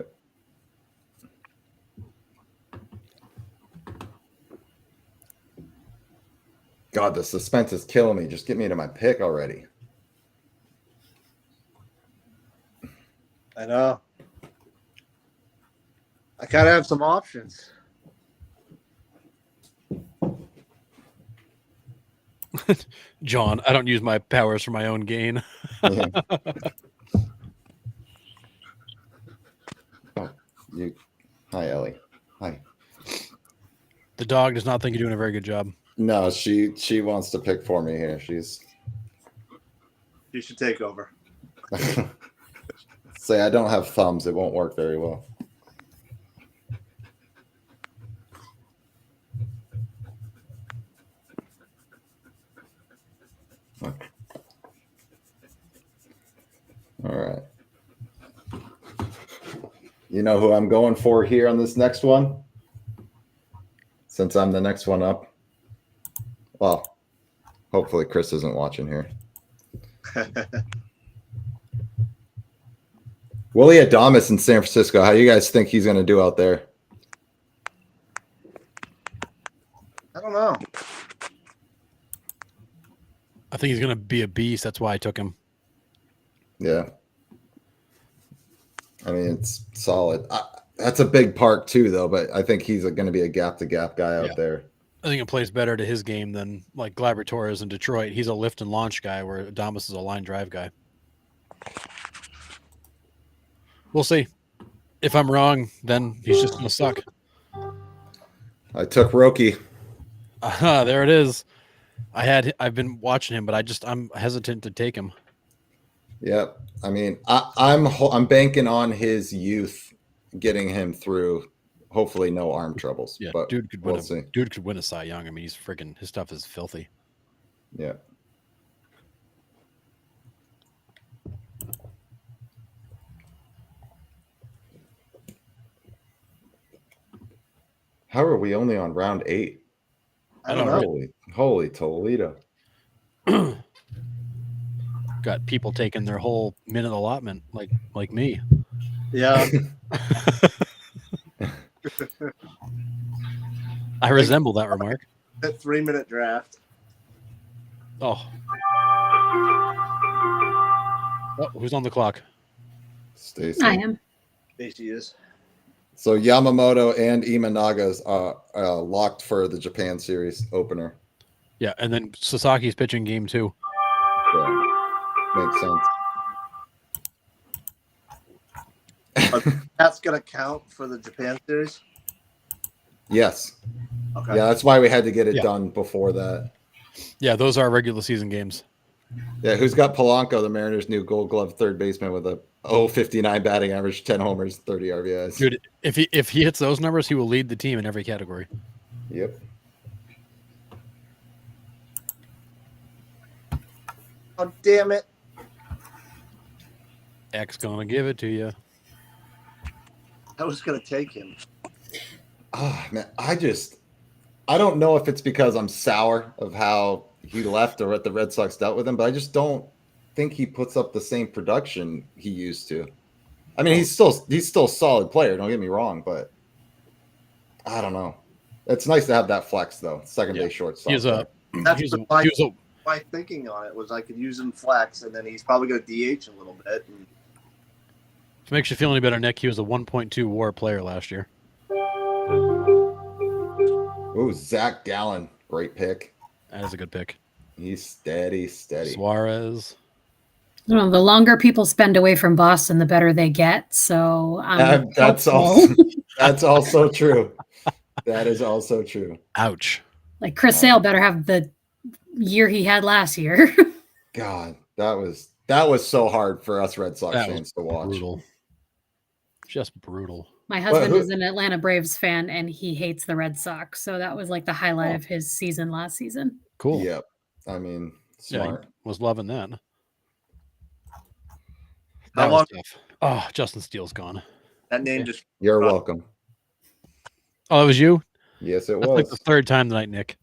God, the suspense is killing me. Just get me to my pick already. I know. I gotta have some options. John, I don't use my powers for my own gain. Hi, Ellie. Hi. The dog does not think you're doing a very good job. No, she wants to pick for me here. You should take over. Say I don't have thumbs. It won't work very well. All right. You know who I'm going for here on this next one? Since I'm the next one up. Well, hopefully Chris isn't watching here. Willie Adames in San Francisco. How do you guys think he's going to do out there? I don't know. I think he's going to be a beast. That's why I took him. Yeah. I mean, it's solid. That's a big park too, though, but I think he's going to be a gap-to-gap guy out there. I think it plays better to his game than like Gleyber Torres in Detroit. He's a lift and launch guy where Adames is a line drive guy. We'll see. If I'm wrong, then he's just going to suck. I took Roki. There it is. I've been watching him, but I'm hesitant to take him. Yep. I mean, I'm banking on his youth getting him through. Hopefully, no arm troubles. Yeah, but dude could we'll see. Dude could win a Cy Young. I mean, his stuff is filthy. Yeah. How are we only on round 8? I don't know. Holy Toledo. Got people taking their whole minute allotment, like me. Yeah. I resemble that remark. That 3-minute draft. Oh, who's on the clock? Stacy. I am. There she is. So Yamamoto and Imanaga's locked for the Japan series opener. Yeah, and then Sasaki's pitching game 2. Yeah, makes sense. That's gonna count for the Japan series. Yes. Okay. Yeah, that's why we had to get it Yeah. done before that. Yeah, those are regular season games. Yeah, who's got Polanco, the Mariners' new Gold Glove third baseman with a 0.59 batting average, 10 homers, 30 RBIs. Dude, if he hits those numbers, he will lead the team in every category. Yep. Oh, damn it. X gonna give it to you. I was going to take him. Oh, man, I don't know if it's because I'm sour of how he left or what the Red Sox dealt with him, but I just don't think he puts up the same production he used to. I mean, he's still a solid player, don't get me wrong, but I don't know. It's nice to have that flex though. Second Yeah. base shortstop. He was a That's he was a, my, he was a my thinking on it was I could use him flex, and then he's probably going to DH a little bit. And if it makes you feel any better, Nick, he was a 1.2 WAR player last year. Ooh, Zach Gallen, great pick. That is a good pick. He's steady. Suarez. You know, the longer people spend away from Boston, the better they get. So That's hopeful. also that's also true. That is also true. Ouch. Like Chris Sale better have the year he had last year. God, that was so hard for us Red Sox That fans to watch. Brutal. Just brutal. My husband who- is an Atlanta Braves fan, and he hates the Red Sox. So that was like the highlight of his season last season. Cool. Yep. I mean, Yeah, smart. he was loving that. How That was long- tough. Oh, Justin Steele's gone. that name just You're welcome. Oh, that was you? Yes, it That's like was. the third time tonight, Nick.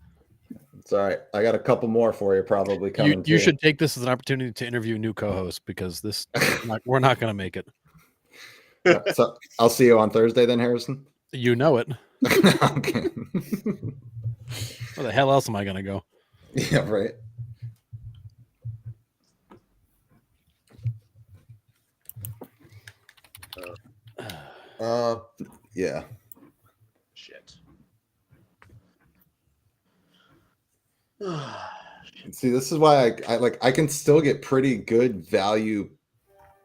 It's all right. I got a couple more for you probably coming. You too. should take this as an opportunity to interview a new co-host because we're not going to make it. So I'll see you on Thursday then, Harrison. You know it. Okay. Where the hell else am I going to go? Yeah, right. Yeah. shit. See, this is why I can still get pretty good value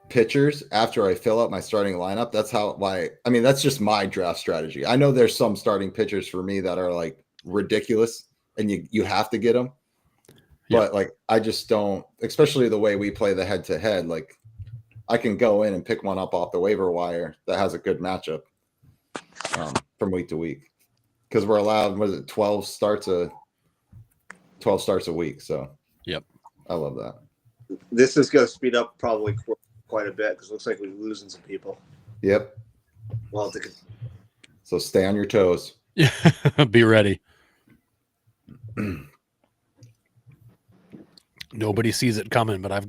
pitchers after I fill up my starting lineup. That's just my draft strategy. I know there's some starting pitchers for me that are like ridiculous and you have to get them. Yeah. But like I just don't, especially the way we play the head to head, like I can go in and pick one up off the waiver wire that has a good matchup from week to week. Because we're allowed, 12 starts a week. So Yep. I love that. This is going to speed up probably quite a bit because it looks like we're losing some people. Yep. Well, So stay on your toes. Yeah. Be ready. Nobody sees it coming, but I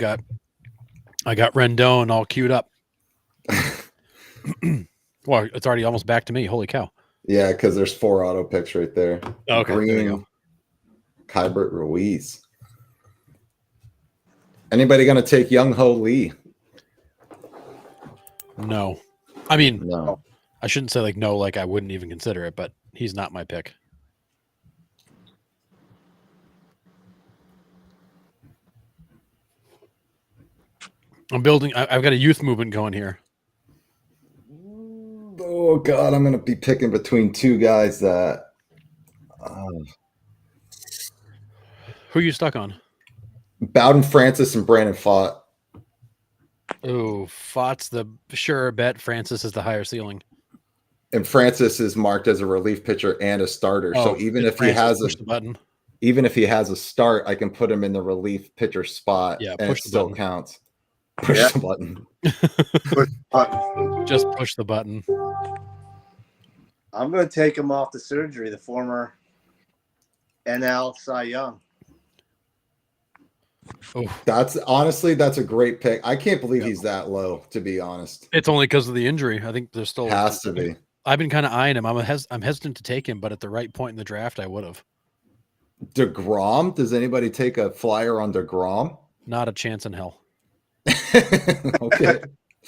got Rendon all queued up. Well, it's already almost back to me. Holy cow. Yeah, because there's 4 auto picks right there. Okay, there you go. Kybert Ruiz. Anybody going to take Young Ho Lee? No. I mean, No. I shouldn't say no, like I wouldn't even consider it, but he's not my pick. I'm building. I've got a youth movement going here. Oh, God. I'm going to be picking between 2 guys that. Who are you stuck on? Bowden Francis and Brandon Fott. Oh, Fott's the sure bet. Francis is the higher ceiling. And Francis is marked as a relief pitcher and a starter. So even if he has push the button. even if he has a start, I can put him in the relief pitcher spot. Yeah, and push it the still button. counts. Push Yeah. the button. Just push the button. I'm going to take him off the surgery, the former NL Cy Young. Oh, That's a great pick. I can't believe he's that low, to be honest. it's only because of the injury. I think there's still Has to be. I've been kind of eyeing him. I'm hesitant to take him, but at the right point in the draft, I would have. DeGrom? Does anybody take a flyer on DeGrom? Not a chance in hell. Okay.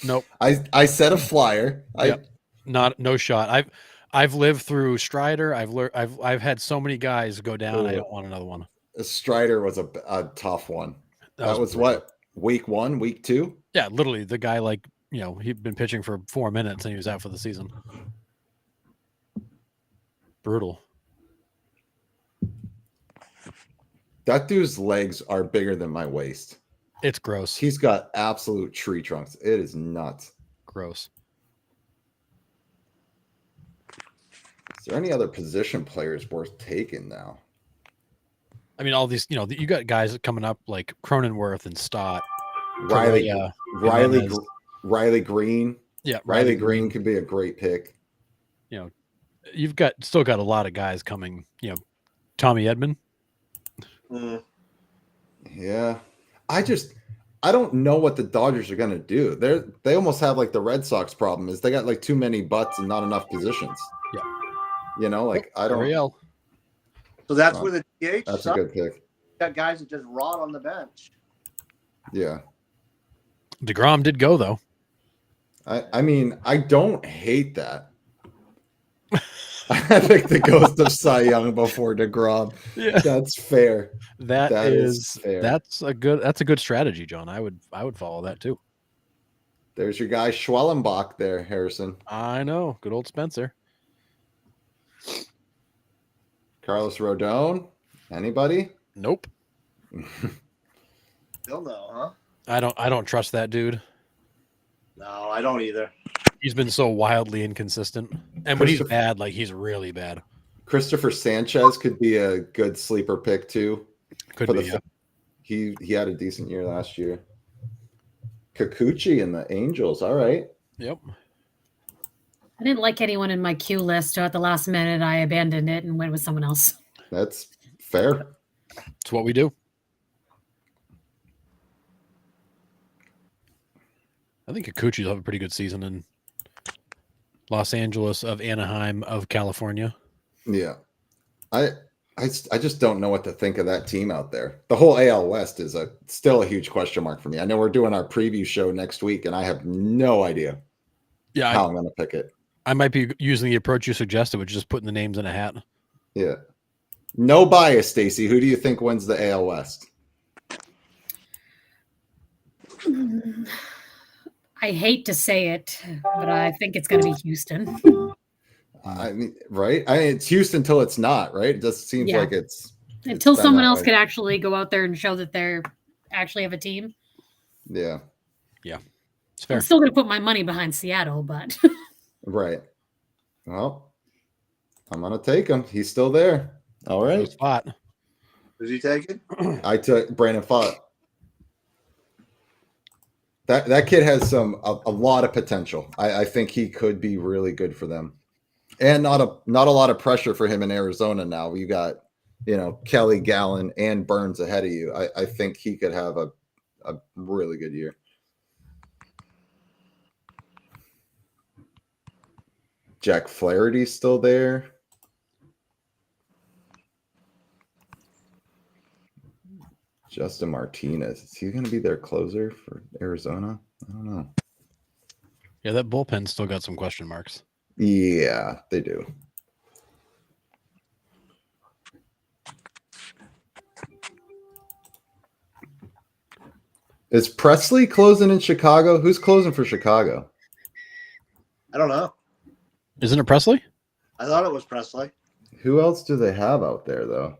Nope. I set a flyer. Yep. No shot. I've lived through Strider. I've had so many guys go down. I don't want another one. Strider was a tough one. That was brutal. what, week 1, week 2? Yeah, literally the guy he'd been pitching for 4 minutes and he was out for the season. Brutal. That dude's legs are bigger than my waist. It's gross. He's got absolute tree trunks. It is nuts. Gross. Is there any other position players worth taking now? I mean, all these, you got guys coming up like Cronenworth and Stott. Riley, Correa, Jimenez. Riley Green. Yeah, Riley Green could be a great pick. You've still got a lot of guys coming. Tommy Edman. Yeah, I don't know what the Dodgers are gonna do. They almost have like the Red Sox problem is they got like too many butts and not enough positions. Yeah, I don't. Ariel. So that's where the DH. That's a good pick. Got guys that just rot on the bench. Yeah, DeGrom did go though. I mean, I don't hate that. I picked the ghost of Cy Young before DeGrom. Yeah, That's fair. that is fair. that's a good strategy, John. I would follow that too. There's your guy Schwellenbach there, Harrison. I know, good old Spencer. Carlos Rodon. Anybody? Nope. Still no, huh? I don't trust that dude. No, I don't either. He's been so wildly inconsistent, and when he's bad, like he's really bad. Christopher Sanchez could be a good sleeper pick too. Could for be. the he had a decent year last year. Kikuchi and the Angels. All right. Yep. I didn't like anyone in my queue list, so at the last minute I abandoned it and went with someone else. That's fair. It's what we do. I think Kikuchi will have a pretty good season in Los Angeles, of Anaheim, of California. Yeah. I just don't know what to think of that team out there. The whole AL West is still a huge question mark for me. I know we're doing our preview show next week, and I have no idea how I'm going to pick it. I might be using the approach you suggested, which is just putting the names in a hat. Yeah. No bias, Stacy. Who do you think wins the AL West? I hate to say it, but I think it's going to be Houston. I mean, right? I mean, it's Houston until it's not, right? It just seems like it's until been someone that else way. could actually go out there and show that they're actually have a team. Yeah. It's fair. I'm still going to put my money behind Seattle, but Right. Well, I'm going to take him. He's still there. All right. Spot. Who's he taking? I took Brandon Pfaadt. That kid has a lot of potential. I think he could be really good for them, and not a lot of pressure for him in Arizona now. You got Kelly, Gallen, and Burns ahead of you. I think he could have a really good year. Jack Flaherty's still there. Justin Martinez. Is he going to be their closer for Arizona? I don't know. Yeah, that bullpen's still got some question marks. Yeah, they do. Is Presley closing in Chicago? Who's closing for Chicago? I don't know. Isn't it Presley? I thought it was Presley. Who else do they have out there, though?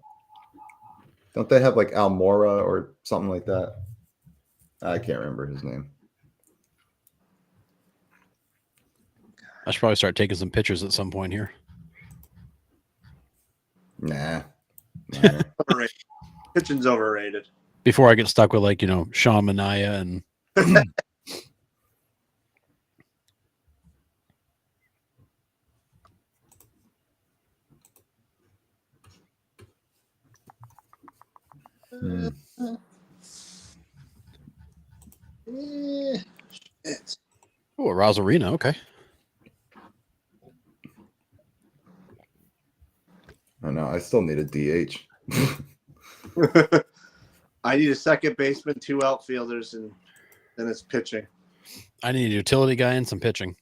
Don't they have like Almora or something like that? I can't remember his name. I should probably start taking some pictures at some point here. Nah. Overrated. Pitching's overrated. Before I get stuck with Sean Manaea and Shit. oh, Rosarina. Okay. I know. I still need a DH. I need a second baseman, 2 outfielders, and then it's pitching. I need a utility guy and some pitching.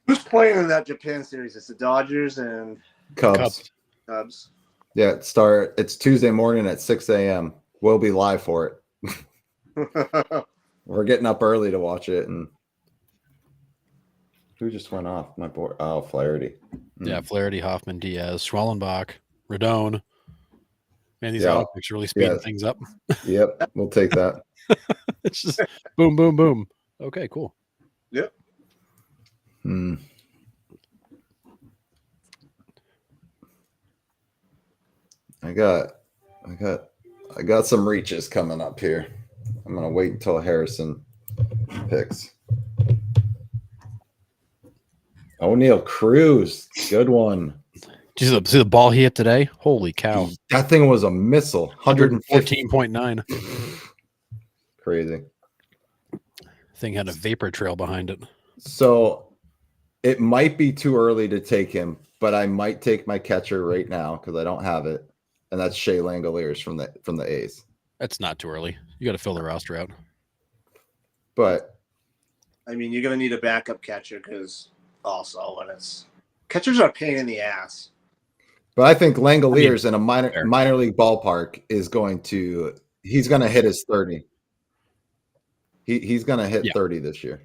Who's playing in that Japan series? It's the Dodgers and Cubs. Cubs. Yeah, it's Tuesday morning at 6 a.m. We'll be live for it. We're getting up early to watch it, and who just went off my board? Oh, Flaherty. Yeah, Flaherty, Hoffman, Diaz, Schwellenbach, Rodone. Man, these Yeah. auto picks are really speeding Yeah. things up. Yep, we'll take that. It's just boom, boom, boom. Okay, cool. Hmm. I got some reaches coming up here. I'm gonna wait until Harrison picks. O'Neal Cruz, good one. Did you see the ball he hit today? Holy cow. That thing was a missile. 114. 114.9. Crazy. Thing had a vapor trail behind it. So it might be too early to take him, but I might take my catcher right now because I don't have it, and that's Shea Langoliers from the A's. That's not too early. You got to fill the roster out. But I mean, you're gonna need a backup catcher because also when it's catchers are a pain in the ass. I think Langoliers in a fair. minor league ballpark is he's going to hit his 30. He's going to hit 30 this year.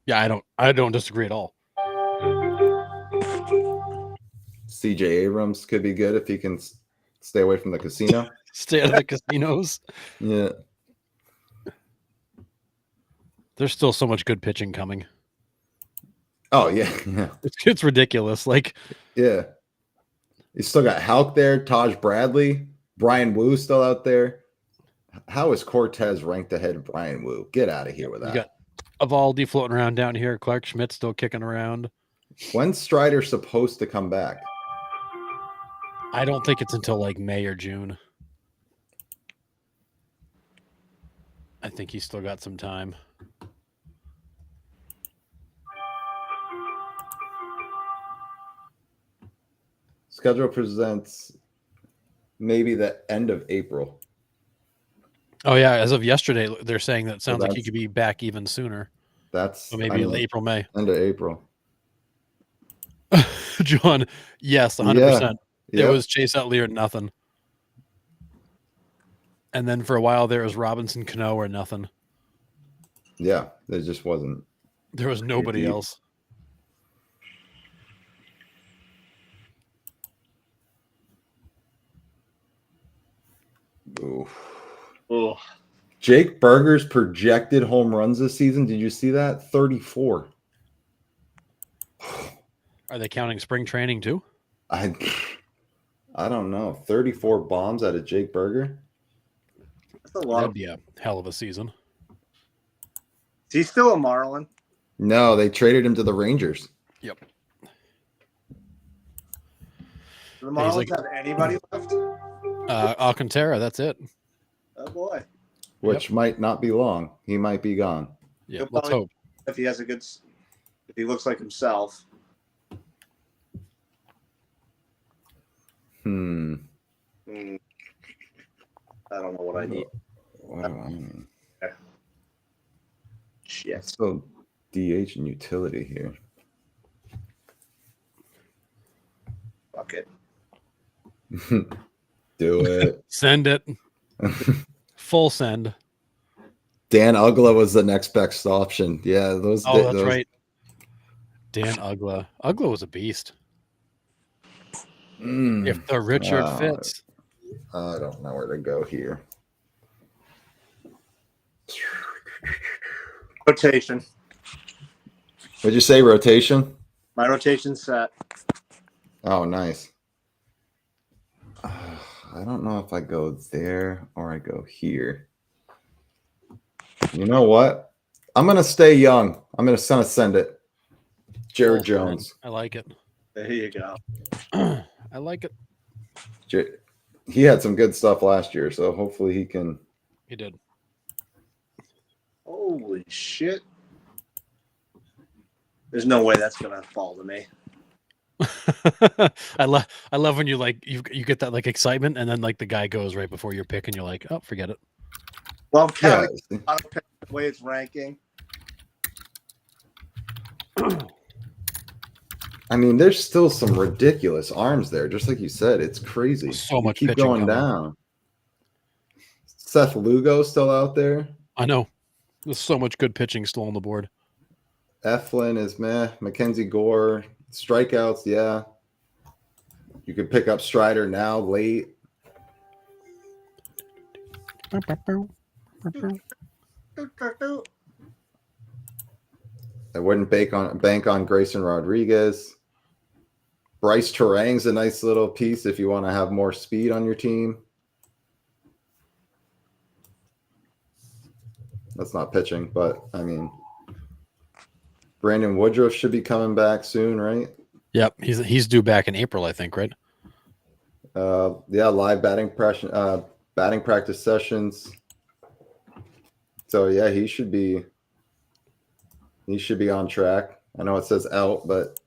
Yeah, I don't disagree at all. CJ Abrams could be good if he can stay away from the casino. Stay out of the casinos. Yeah. There's still so much good pitching coming. Oh yeah. Yeah. It's ridiculous. Like, Yeah. You still got Houck there, Taj Bradley, Brian Wu still out there. How is Cortez ranked ahead of Brian Wu? Get out of here with that. you got Evaldi floating around down here. Clark Schmidt still kicking around. When's Strider supposed to come back? I don't think it's until like May or June. I think he's still got some time. Schedule presents maybe the end of April. Oh yeah, as of yesterday, they're saying that it sounds like he that's- could be back even sooner. That's So maybe in April, May. end of April. John, yes, 100%. Yeah. It was Chase Utley or nothing. And then for a while there was Robinson Cano or nothing. Yeah, there just wasn't. There was nobody deep. else. Oof. Oh, Jake Berger's projected home runs this season. Did you see that? 34. Are they counting spring training too? I don't know. 34 bombs out of Jake Berger. that's a lot. That'd be a hell of a season. Is he still a Marlin? No, they traded him to the Rangers. Yep. Do the Marlins like- have anybody left? Alcantara, that's it. Oh boy, Which might not be long. He might be gone. Yeah, He'll let's probably- hope. if he has a good, if he looks like himself. Hmm. I don't know what I need. What do I mean? Shit. So DH and utility here. Fuck it. Do it. Send it. Full send. Dan Ugla was the next best option. Yeah, those. Oh, that's those- right. Dan Ugla. Ugla was a beast. Mm, If the Richard Wow. fits. I don't know where to go here. Rotation. Would you say rotation? My rotation set. Oh, nice. I don't know if I go there or I go here. You know what? I'm gonna stay young. I'm gonna send it. Jared Full Jones. send. I like it. There you go. I like it. He had some good stuff last year, so hopefully he can. He did. Holy shit. There's no way that's gonna fall to me. I love when you like you get that like excitement and then like the guy goes right before your pick and you're like, oh, forget it. Well, I'm Yeah, counting the way it's ranking. I mean, there's still some ridiculous arms there. Just like you said, it's crazy. So You much keep pitching going coming. down. Seth Lugo still out there. I know. There's so much good pitching still on the board. Eflin is meh. Mackenzie Gore, strikeouts, yeah. You could pick up Strider now, late. I wouldn't bank on Grayson Rodriguez. Bryce Terang's a nice little piece if you want to have more speed on your team. That's not pitching, but I mean, Brandon Woodruff should be coming back soon, right? Yep, he's due back in April, I think, right? Yeah, live batting practice sessions. So yeah, he should be on track. I know it says out, but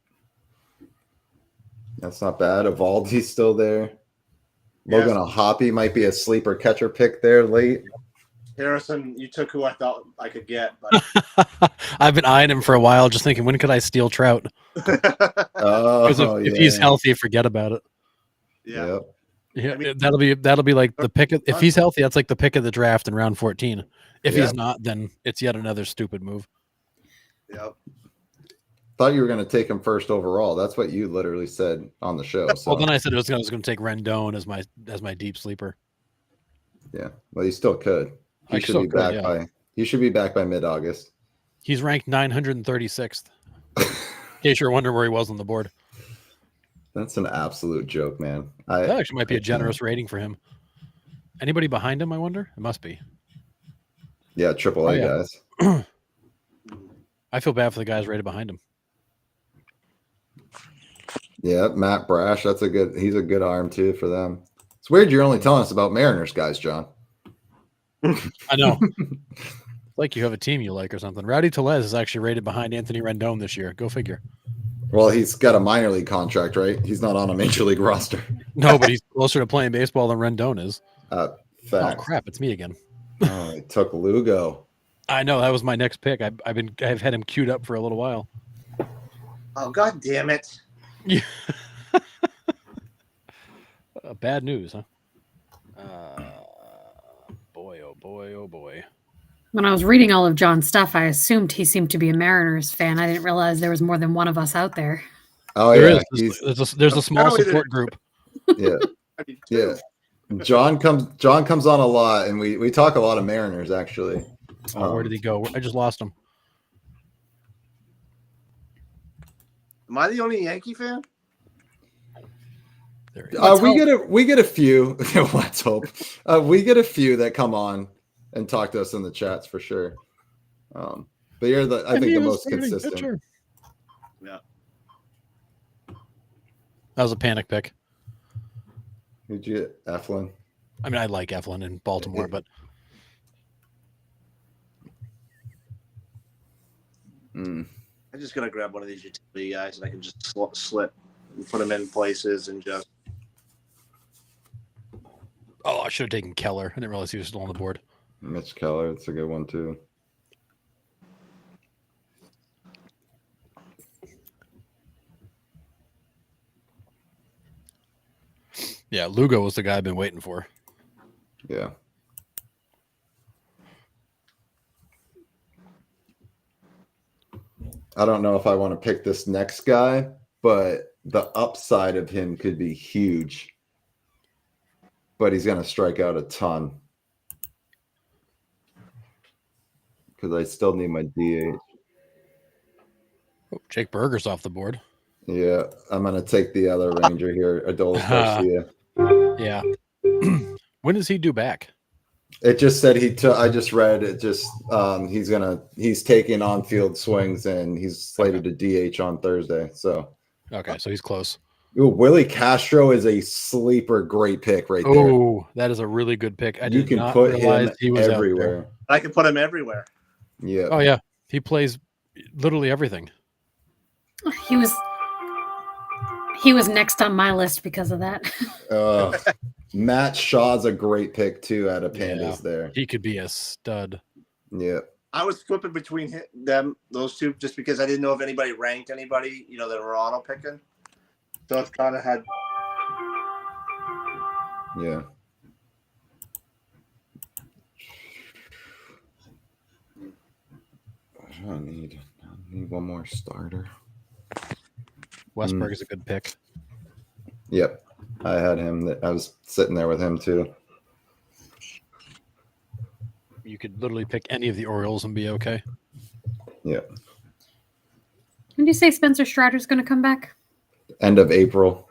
that's not bad. Evaldi's still there. Yes. Logan Hoppy might be a sleeper catcher pick there late. Harrison, you took who I thought I could get, but I've been eyeing him for a while, just thinking, when could I steal Trout? Because if he's healthy, forget about it. yeah. Yep. Yeah, I mean- that'll be like the pick. If he's healthy, that's like the pick of the draft in round 14. If Yeah. he's not, then it's yet another stupid move. Yep. Thought you were going to take him first overall. That's what you literally said on the show. So Well, then I said I was going to take Rendon as my deep sleeper. yeah, well, you still could. I He should still be could, back yeah. by. He should be back by mid-August. He's ranked 936th. In case you're wondering where he was on the board, That's an absolute joke, man. that actually might be a generous rating for him. Anybody behind him? I wonder. It must be. Yeah, AAA Oh, yeah. guys. I feel bad for the guys rated behind him. Yeah, Matt Brash. He's a good arm too for them. It's weird you're only telling us about Mariners guys, John. I know. Like you have a team you like or something. Rowdy Tellez is actually rated behind Anthony Rendon this year. Go figure. Well, he's got a minor league contract, right? He's not on a major league roster. No, but he's closer to playing baseball than Rendon is. Oh Fact. crap! It's me again. Oh, he took Lugo. I know that was my next pick. I've had him queued up for a little while. Oh, God damn it. Bad news, huh? Boy, oh boy, oh boy. When I was reading all of John's stuff, I assumed he seemed to be a Mariners fan. I didn't realize there was more than one of us out there. Oh There yeah, is. There's a small Apparently support group. yeah, I mean, yeah. John comes on a lot, and we talk a lot of Mariners actually. Oh, where did he go? I just lost him. Am I the only Yankee fan? There he is. We get a few. Let's hope. We get a few that come on and talk to us in the chats for sure. But you're I think the most consistent. Pitcher. Yeah. That was a panic pick. Who'd you get? Eflin. I mean, I like Eflin in Baltimore, but Mm. I'm just gonna grab one of these utility guys, and I can just slip and put them in places and just. oh, I should have taken Keller. I didn't realize he was still on the board. Mitch Keller. It's a good one too. Yeah, Lugo was the guy I've been waiting for. Yeah. I don't know if I want to pick this next guy, but the upside of him could be huge. But he's going to strike out a ton. Because I still need my DH. Oh, Jake Berger's off the board. Yeah, I'm going to take the other Ranger here, Adolis Garcia. Yeah. When does he due back? It just said I just read it. Just he's taking on field swings and he's slated to DH on Thursday. So Okay, so he's close. ooh, Willie Castro is a sleeper, great pick right there. Oh, that is a really good pick. I You did can not put realize him he was out there. everywhere. I can put them everywhere. Yeah, Oh yeah, he plays literally everything. He was next on my list because of that. Matt Shaw's a great pick too out of Pandas Yeah. there. He could be a stud. Yeah, I was flipping between those two, just because I didn't know if anybody ranked anybody, that were auto picking. So it's kind of had. yeah. do I need? I need one more starter. Westberg is a good pick. Yep. I had him. I was sitting there with him too. You could literally pick any of the Orioles and be okay. Yep. When do you say Spencer Strider's going to come back? End of April.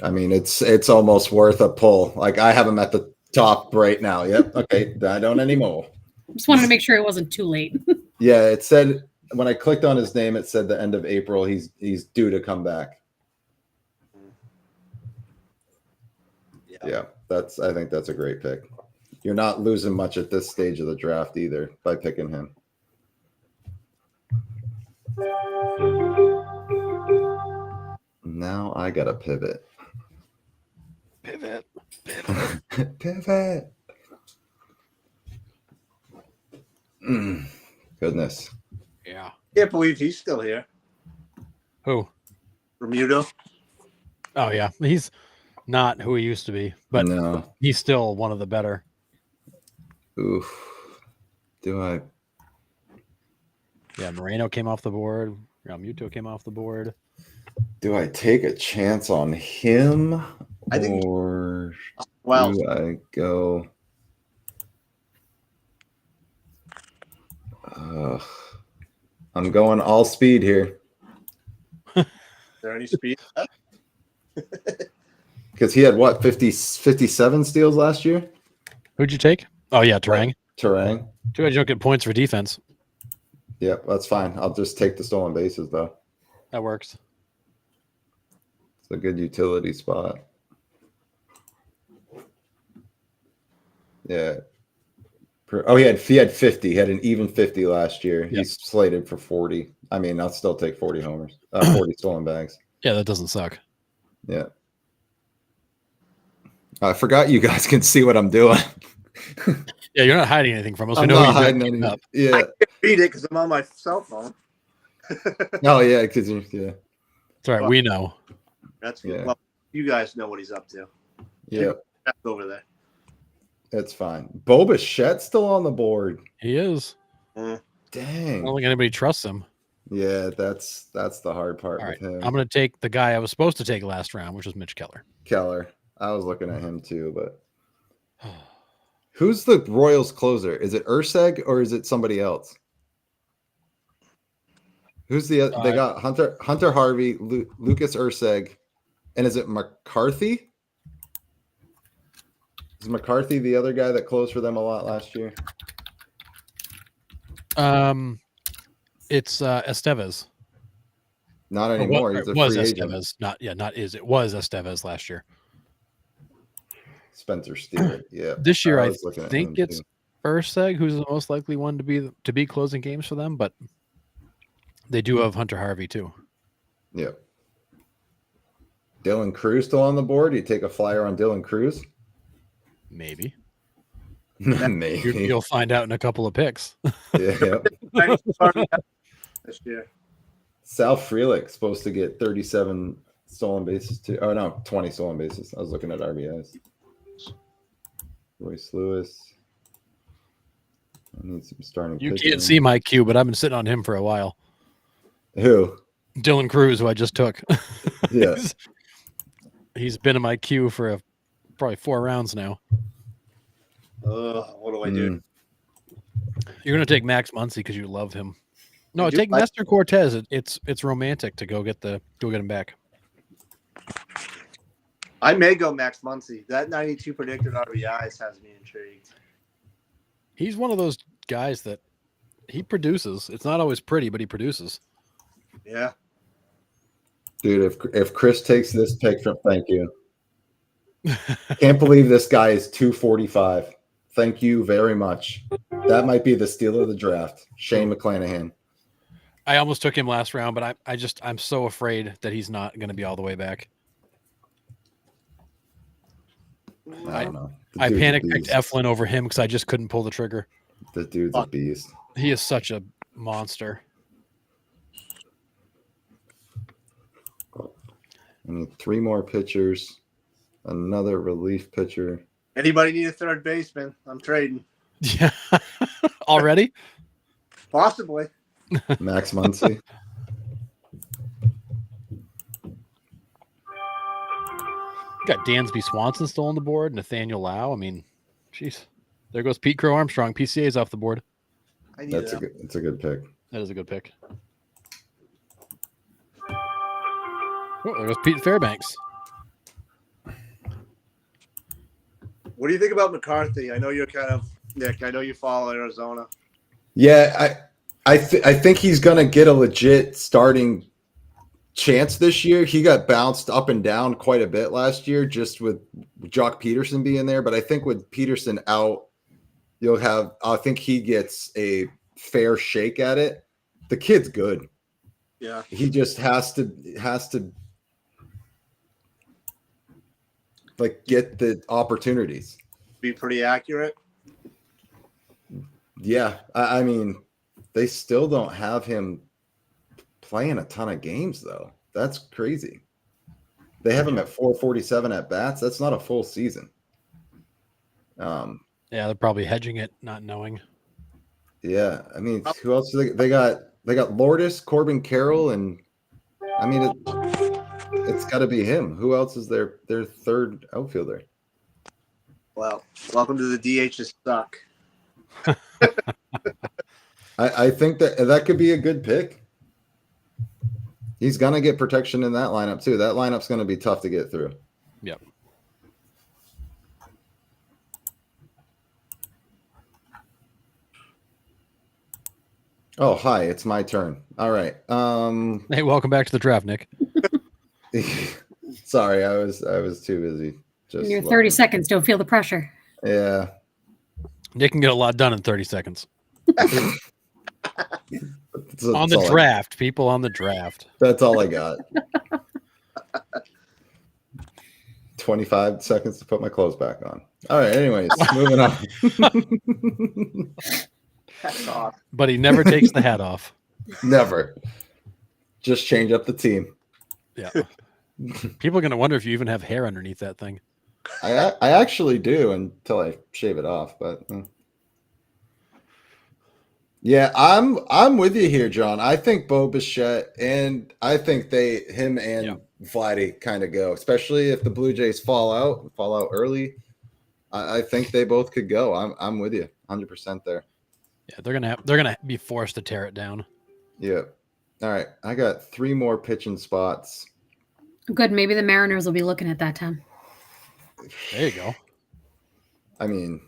I mean, it's almost worth a pull. Like I have him at the top right now. Yep. Okay. I don't anymore. Just wanted to make sure it wasn't too late. Yeah, it said when I clicked on his name, it said the end of April. He's due to come back. Yeah, I think that's a great pick. You're not losing much at this stage of the draft either by picking him. Now I gotta pivot. Pivot. Pivot. Goodness. Yeah. Can't believe he's still here. Who? Bermuda. Oh yeah, he's not who he used to be, but No. he's still one of the better. Oof. Do I? Yeah, Moreno came off the board. Realmuto came off the board. Do I take a chance on him? I think- Or Well, do I go? I'm going all speed here is there any speed? because he had what 57 steals last year. Who'd you take? Oh yeah, Terang. Terang. Too bad you don't get points for defense. Yep, that's fine. I'll just take the stolen bases though. That works. It's a good utility spot. Yeah. Oh, he had 50. He had an even 50 last year. Yep. He's slated for 40. I mean, I'll still take 40 homers, 40 stolen bags. Yeah, that doesn't suck. Yeah. I forgot you guys can see what I'm doing. Yeah, you're not hiding anything from us. We I'm know not you're hiding doing anything. up. Yeah. I can't read it because I'm on my cell phone. Oh yeah, because yeah, It's all right. We know. That's good. Yeah. Well, you guys know what he's up to. yeah, Back over there. it's fine. Bo Bichette's still on the board. He is. Mm. I Dang. don't think anybody trusts him. Yeah, that's the hard part All right. with him. I'm going to take the guy I was supposed to take last round, which was Mitch Keller. Keller. I was looking at him too, but who's the Royals closer? Is it Urseg or is it somebody else? Who's the? They got Hunter Harvey, Lucas Urseg, and is it McCarthy? Is McCarthy the other guy that closed for them a lot last year? It's Estevez. Not Or anymore. It He's a was free agent. Estevez. Not is. It was Estevez last year. Spencer Steele. Yeah. This year, I was looking at think him, it's too. Urseg who's the most likely one to be closing games for them, but they do have Hunter Harvey too. Yeah. Dylan Cruz still on the board. You take a flyer on Dylan Cruz? Maybe. Maybe. You'll find out in a couple of picks. Yeah. This year. Sal Frelick supposed to get 37 stolen bases too. Oh no, 20 stolen bases. I was looking at RBIs. Royce Lewis. I need some starting. You pitching. can't see my cue, but I've been sitting on him for a while. Who? Dylan Cruz, who I just took. Yeah. He's been in my queue for probably 4 rounds now. What do I do? You're gonna take Max Muncy because you love him. No, I do take like- Nestor Cortez. It's romantic to go get him back. I may go Max Muncy. That 92 predicted RBIs has me intrigued. He's one of those guys that he produces. It's not always pretty, but he produces. Yeah. Dude, if Chris takes this pick from, thank you. Can't believe this guy is 245. Thank you very much. That might be the steal of the draft. Shane McClanahan. I almost took him last round, but I'm so afraid that he's not going to be all the way back. I don't know. The I dude's a panic picked beast. Eflin over him because I just couldn't pull the trigger. The dude's a beast. He is such a monster. I need 3 more pitchers. Another relief pitcher. Anybody need a third baseman? I'm trading. Yeah. Already? Possibly. Max Muncy. Got Dansby Swanson still on the board. Nathaniel Lau. I mean, jeez. There goes Pete Crow Armstrong. PCA's off the board. I need That's that. it's a good pick. That is a good pick. Oh, there goes Pete Fairbanks. What do you think about McCarthy? I know you're kind of Nick. I know you follow Arizona. Yeah, I think he's gonna get a legit starting chance this year. He got bounced up and down quite a bit last year, just with Jock Peterson being there. But I think with Peterson out, I think he gets a fair shake at it. The kid's good. Yeah. He just has to like get the opportunities. Be pretty accurate. Yeah, I mean, they still don't have him playing a ton of games though. That's crazy. They have him at 447 at bats. That's not a full season. Yeah, they're probably hedging it, not knowing. Yeah, I mean, who else? They got Lourdes, Corbin Carroll, and I mean, it's got to be him. Who else is their third outfielder? Well, welcome to the DHs suck. I think that could be a good pick. He's gonna get protection in that lineup too. That lineup's gonna be tough to get through. Yep. Oh, hi, it's my turn. All right. Hey, welcome back to the draft, Nick. Sorry, I was too busy. In your 30 seconds, don't feel the pressure. Yeah. Nick can get a lot done in 30 seconds. That's On the all draft, people on the draft. That's all I got. 25 seconds to put my clothes back on. All right, anyways, moving on. That's off. But he never takes the hat off. Never. Just change up the team. Yeah. People are going to wonder if you even have hair underneath that thing. I actually do until I shave it off, but yeah, I'm with you here, John. I think Bo Bichette, and I think him and Vladdy kind of go, especially if the Blue Jays fall out early. I think they both could go. I'm with you 100% there. Yeah, they're gonna be forced to tear it down. Yeah. All right, I got 3 more pitching spots. Good. Maybe the Mariners will be looking at that time. There you go. I mean,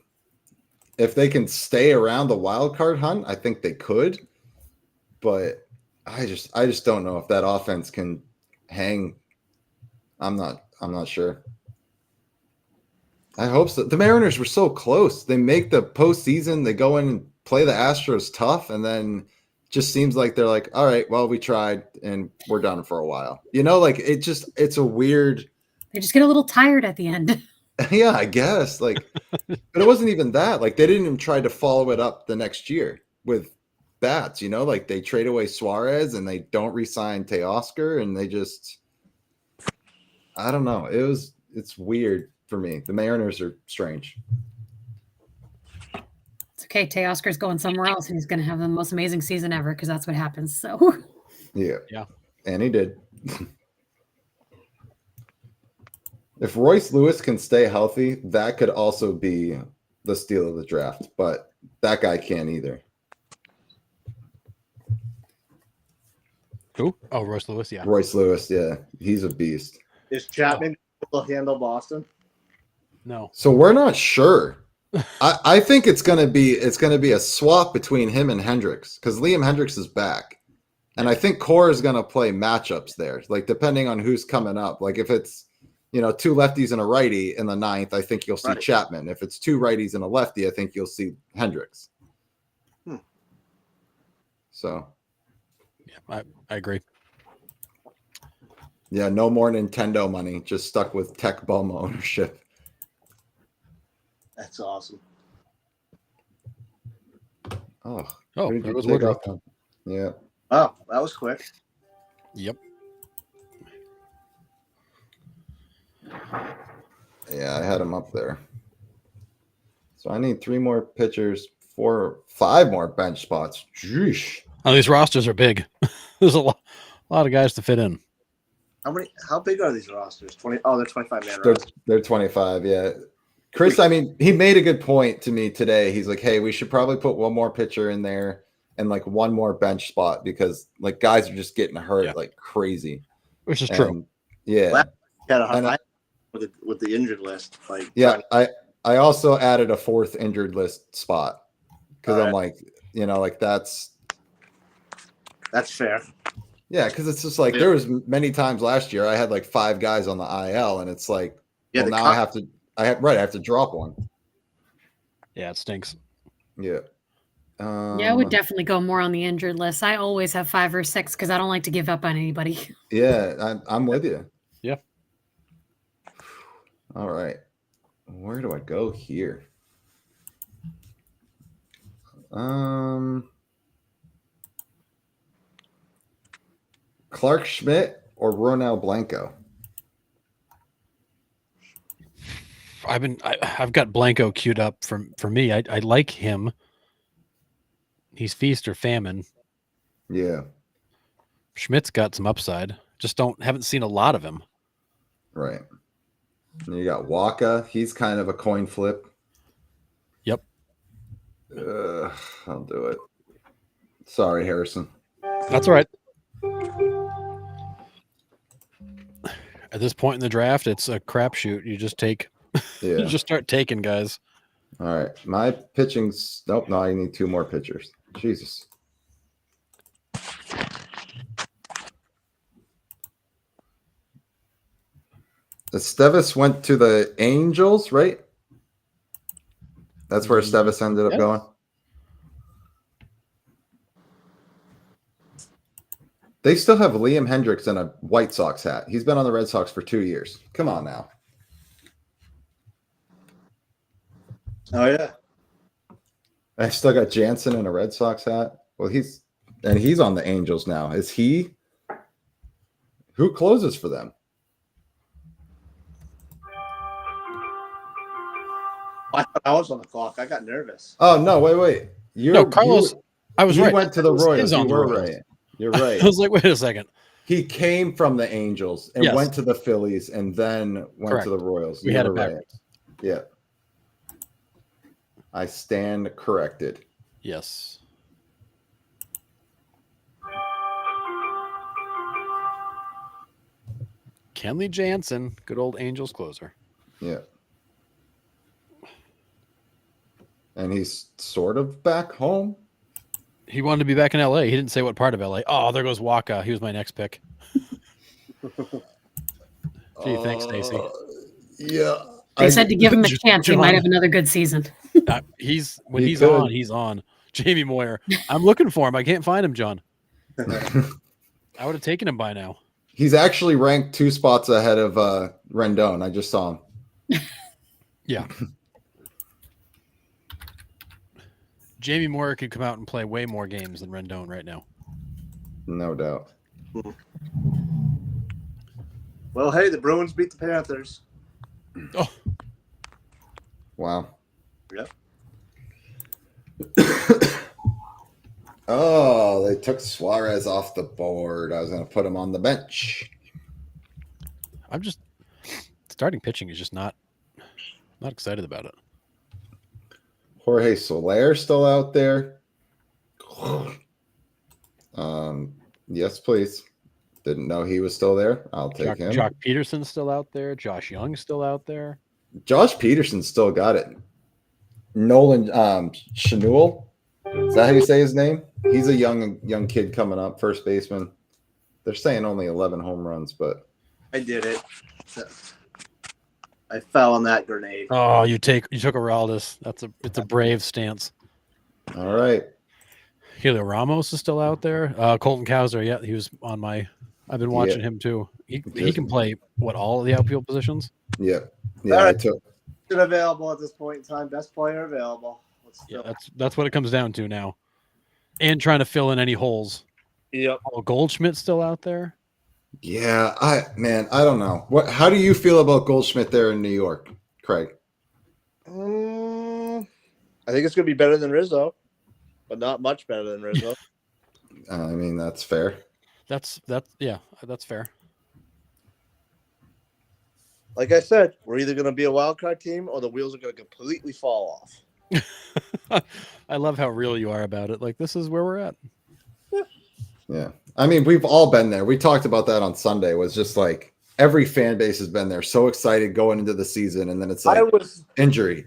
if they can stay around the wild card hunt, I think they could. But I just don't know if that offense can hang. I'm not sure. I hope so. The Mariners were so close. They make the postseason. They go in and play the Astros tough, and then just seems like they're like, all right, well, we tried and we're done for a while. You know, like it's a weird. They just get a little tired at the end. Yeah, I guess. Like, but it wasn't even that. Like, they didn't even try to follow it up the next year with bats. You know, like they trade away Suarez and they don't re-sign Teoscar, and they just, I don't know. It's weird for me. The Mariners are strange. It's okay. Teoscar's going somewhere else, and he's going to have the most amazing season ever because that's what happens. So, Yeah, and he did. If Royce Lewis can stay healthy, that could also be the steal of the draft, but that guy can't either. Who? Oh, Royce Lewis. Yeah. Royce Lewis, yeah, he's a beast. Is Chapman able to handle Boston? No. So we're not sure. I think it's gonna be a swap between him and Hendricks because Liam Hendricks is back, and I think Core is gonna play matchups there, like depending on who's coming up. Like if it's 2 lefties and a righty in the 9th, I think you'll see Chapman. If it's 2 righties and a lefty, I think you'll see Hendricks. So, yeah, I agree. Yeah, no more Nintendo money. Just stuck with Tech Bum ownership. That's awesome. Oh, Oh, who did there you goes take Woodruff. off? Yeah. Oh, that was quick. Yep. Yeah, I had him up there. So I need 3 more pitchers 5 more bench spots. Jeez. Oh, these rosters are big. There's a lot of guys to fit in. How big are these rosters? 20. Oh, they're 25 man They're, rosters. they're 25. Yeah. Chris, I mean, he made a good point to me today. He's like, hey, we should probably put one more pitcher in there and like one more bench spot because like guys are just getting hurt like crazy. Which is true. Yeah. Had a high with the injured list. Like yeah, I also added a 4th injured list spot because I'm like, like that's fair. Yeah, because it's just like there was many times last year I had like 5 guys on the IL, and it's like, well, now I have to drop one. Yeah, it stinks. Yeah. Yeah, I would definitely go more on the injured list. I always have 5 or 6 because I don't like to give up on anybody. Yeah, I'm with you. Yeah. All right. Where do I go here? Clark Schmidt or Ronel Blanco? I've got Blanco queued up for me. I like him. He's feast or famine. Yeah. Schmidt's got some upside. Just haven't seen a lot of him. Right. And you got Waka. He's kind of a coin flip. Yep. I'll do it. Sorry, Harrison. That's all right. At this point in the draft, it's a crapshoot. You just take. Yeah. You just start taking guys. All right. My pitching's nope. No, I need 2 more pitchers. Jesus. Esteves went to the Angels, right? That's where Esteves ended up going. They still have Liam Hendricks in a White Sox hat. He's been on the Red Sox for 2 years. Come on now. Oh yeah. I still got Jansen in a Red Sox hat. Well, he's on the Angels now. Is he? Who closes for them? I thought I was on the clock. I got nervous. Oh no! Wait. Carlos. I was you right. went to the Royals. You were Royals. right. You're right. I was like, wait a second. He came from the Angels and went to the Phillies and then went to the Royals. We had it backwards. Right. Yeah. I stand corrected. Yes. Kenley Jansen, good old Angels closer. Yeah. And he's sort of back home. He wanted to be back in LA. He didn't say what part of LA. Oh, there goes Waka. He was my next pick. Gee, thanks, Stacy. Yeah. They said to give him a chance. He might have another good season. He's on. He's on. Jamie Moyer. I'm looking for him. I can't find him, John. I would have taken him by now. He's actually ranked 2 spots ahead of Rendon. I just saw him. Yeah. Jamie Moyer could come out and play way more games than Rendon right now. No doubt. Well, hey, the Bruins beat the Panthers. Oh. Wow. Yep. Oh, they took Suarez off the board. I was going to put him on the bench. I'm just starting pitching is just not excited about it. Jorge Soler still out there. Yes, please. Didn't know he was still there. I'll take him. Jock Peterson's still out there. Josh Young's still out there. Josh Peterson still got it. Nolan Schanuel. Is that how you say his name? He's a young kid coming up, first baseman. They're saying only 11 home runs, but I did it. I fell on that grenade. Oh, you took Aroldis. It's a brave stance. All right. Helio Ramos is still out there. Colton Cowser, yeah, he was on my. I've been watching him too. He can play all of the outfield positions. Yeah, Right. I took. Available at this point in time. Best player available. Yeah, that's what it comes down to now, and trying to fill in any holes. Yep. Oh, Goldschmidt's still out there. Yeah, I don't know. How do you feel about Goldschmidt there in New York, Craig? I think it's going to be better than Rizzo, but not much better than Rizzo. I mean, that's fair. That's fair. Like I said, we're either going to be a wild card team or the wheels are going to completely fall off. I love how real you are about it. Like, this is where we're at. Yeah. I mean, we've all been there. We talked about that on Sunday. Was just like every fan base has been there, so excited going into the season, and then it's like I was injury.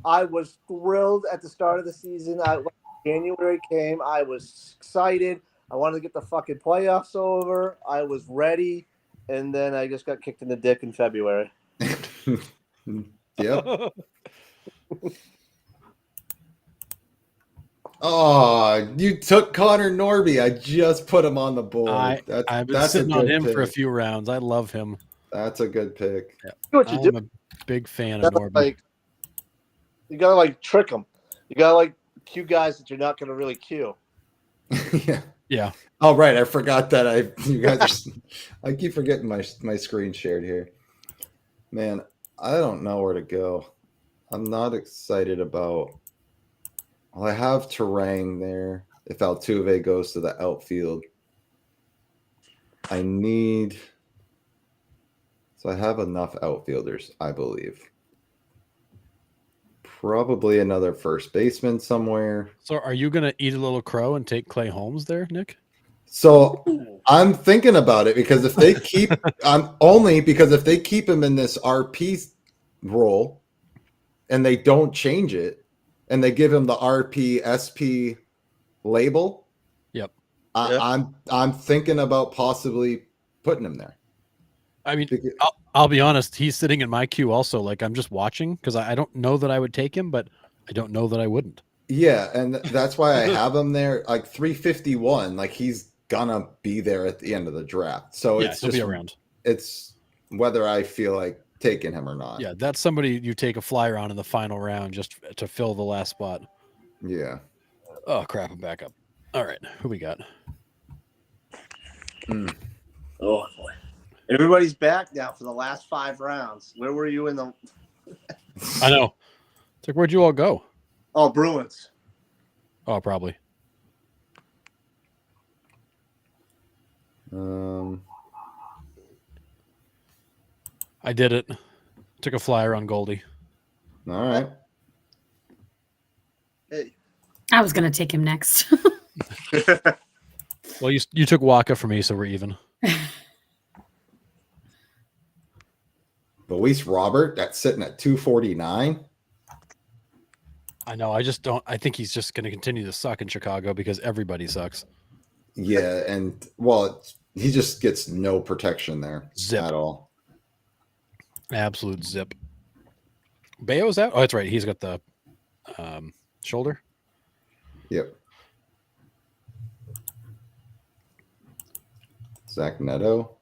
I was thrilled at the start of the season. When January came, I was excited. I wanted to get the fucking playoffs over. I was ready, and then I just got kicked in the dick in February. Yep. Oh, you took Connor Norby. I just put him on the board. I've been sitting on him for a few rounds. I love him. That's a good pick. Yeah. You know what you do? I'm a big fan of Norby. Like, you gotta like trick them. You gotta like cue guys that you're not gonna really cue. Yeah. Yeah. Oh, right. I forgot that you guys are. I keep forgetting my screen shared here. Man, I don't know where to go. I'm not excited about. Well, I have Terang there. If Altuve goes to the outfield, I need. So I have enough outfielders, I believe. Probably another first baseman somewhere. So are you going to eat a little crow and take Clay Holmes there, Nick? So I'm thinking about it because if they keep, if they keep him in this RP role and they don't change it and they give him the RP SP label. Yep. I'm thinking about possibly putting him there. I mean, I'll be honest. He's sitting in my queue also. Like, I'm just watching because I don't know that I would take him, but I don't know that I wouldn't. Yeah, and that's why I have him there. Like 351, like he's gonna be there at the end of the draft. So it's he'll just be around. It's whether I feel like taking him or not. Yeah, that's somebody you take a flyer on in the final round just to fill the last spot. Yeah. Oh crap! I'm back up. All right, who we got? Oh boy. Everybody's back now for the last 5 rounds. Where were you in the? I know. It's like, where'd you all go? Oh, Bruins. Oh, probably. I did it. Took a flyer on Goldie. All right. Hey. I was going to take him next. Well, you took Waka for me, so we're even. Luis Robert, that's sitting at 249. I know. I just don't. I think he's just going to continue to suck in Chicago because everybody sucks. Yeah, and well, he just gets no protection there at all. Absolute zip. Bayo's out. Oh, that's right. He's got the shoulder. Yep. Zach Neto.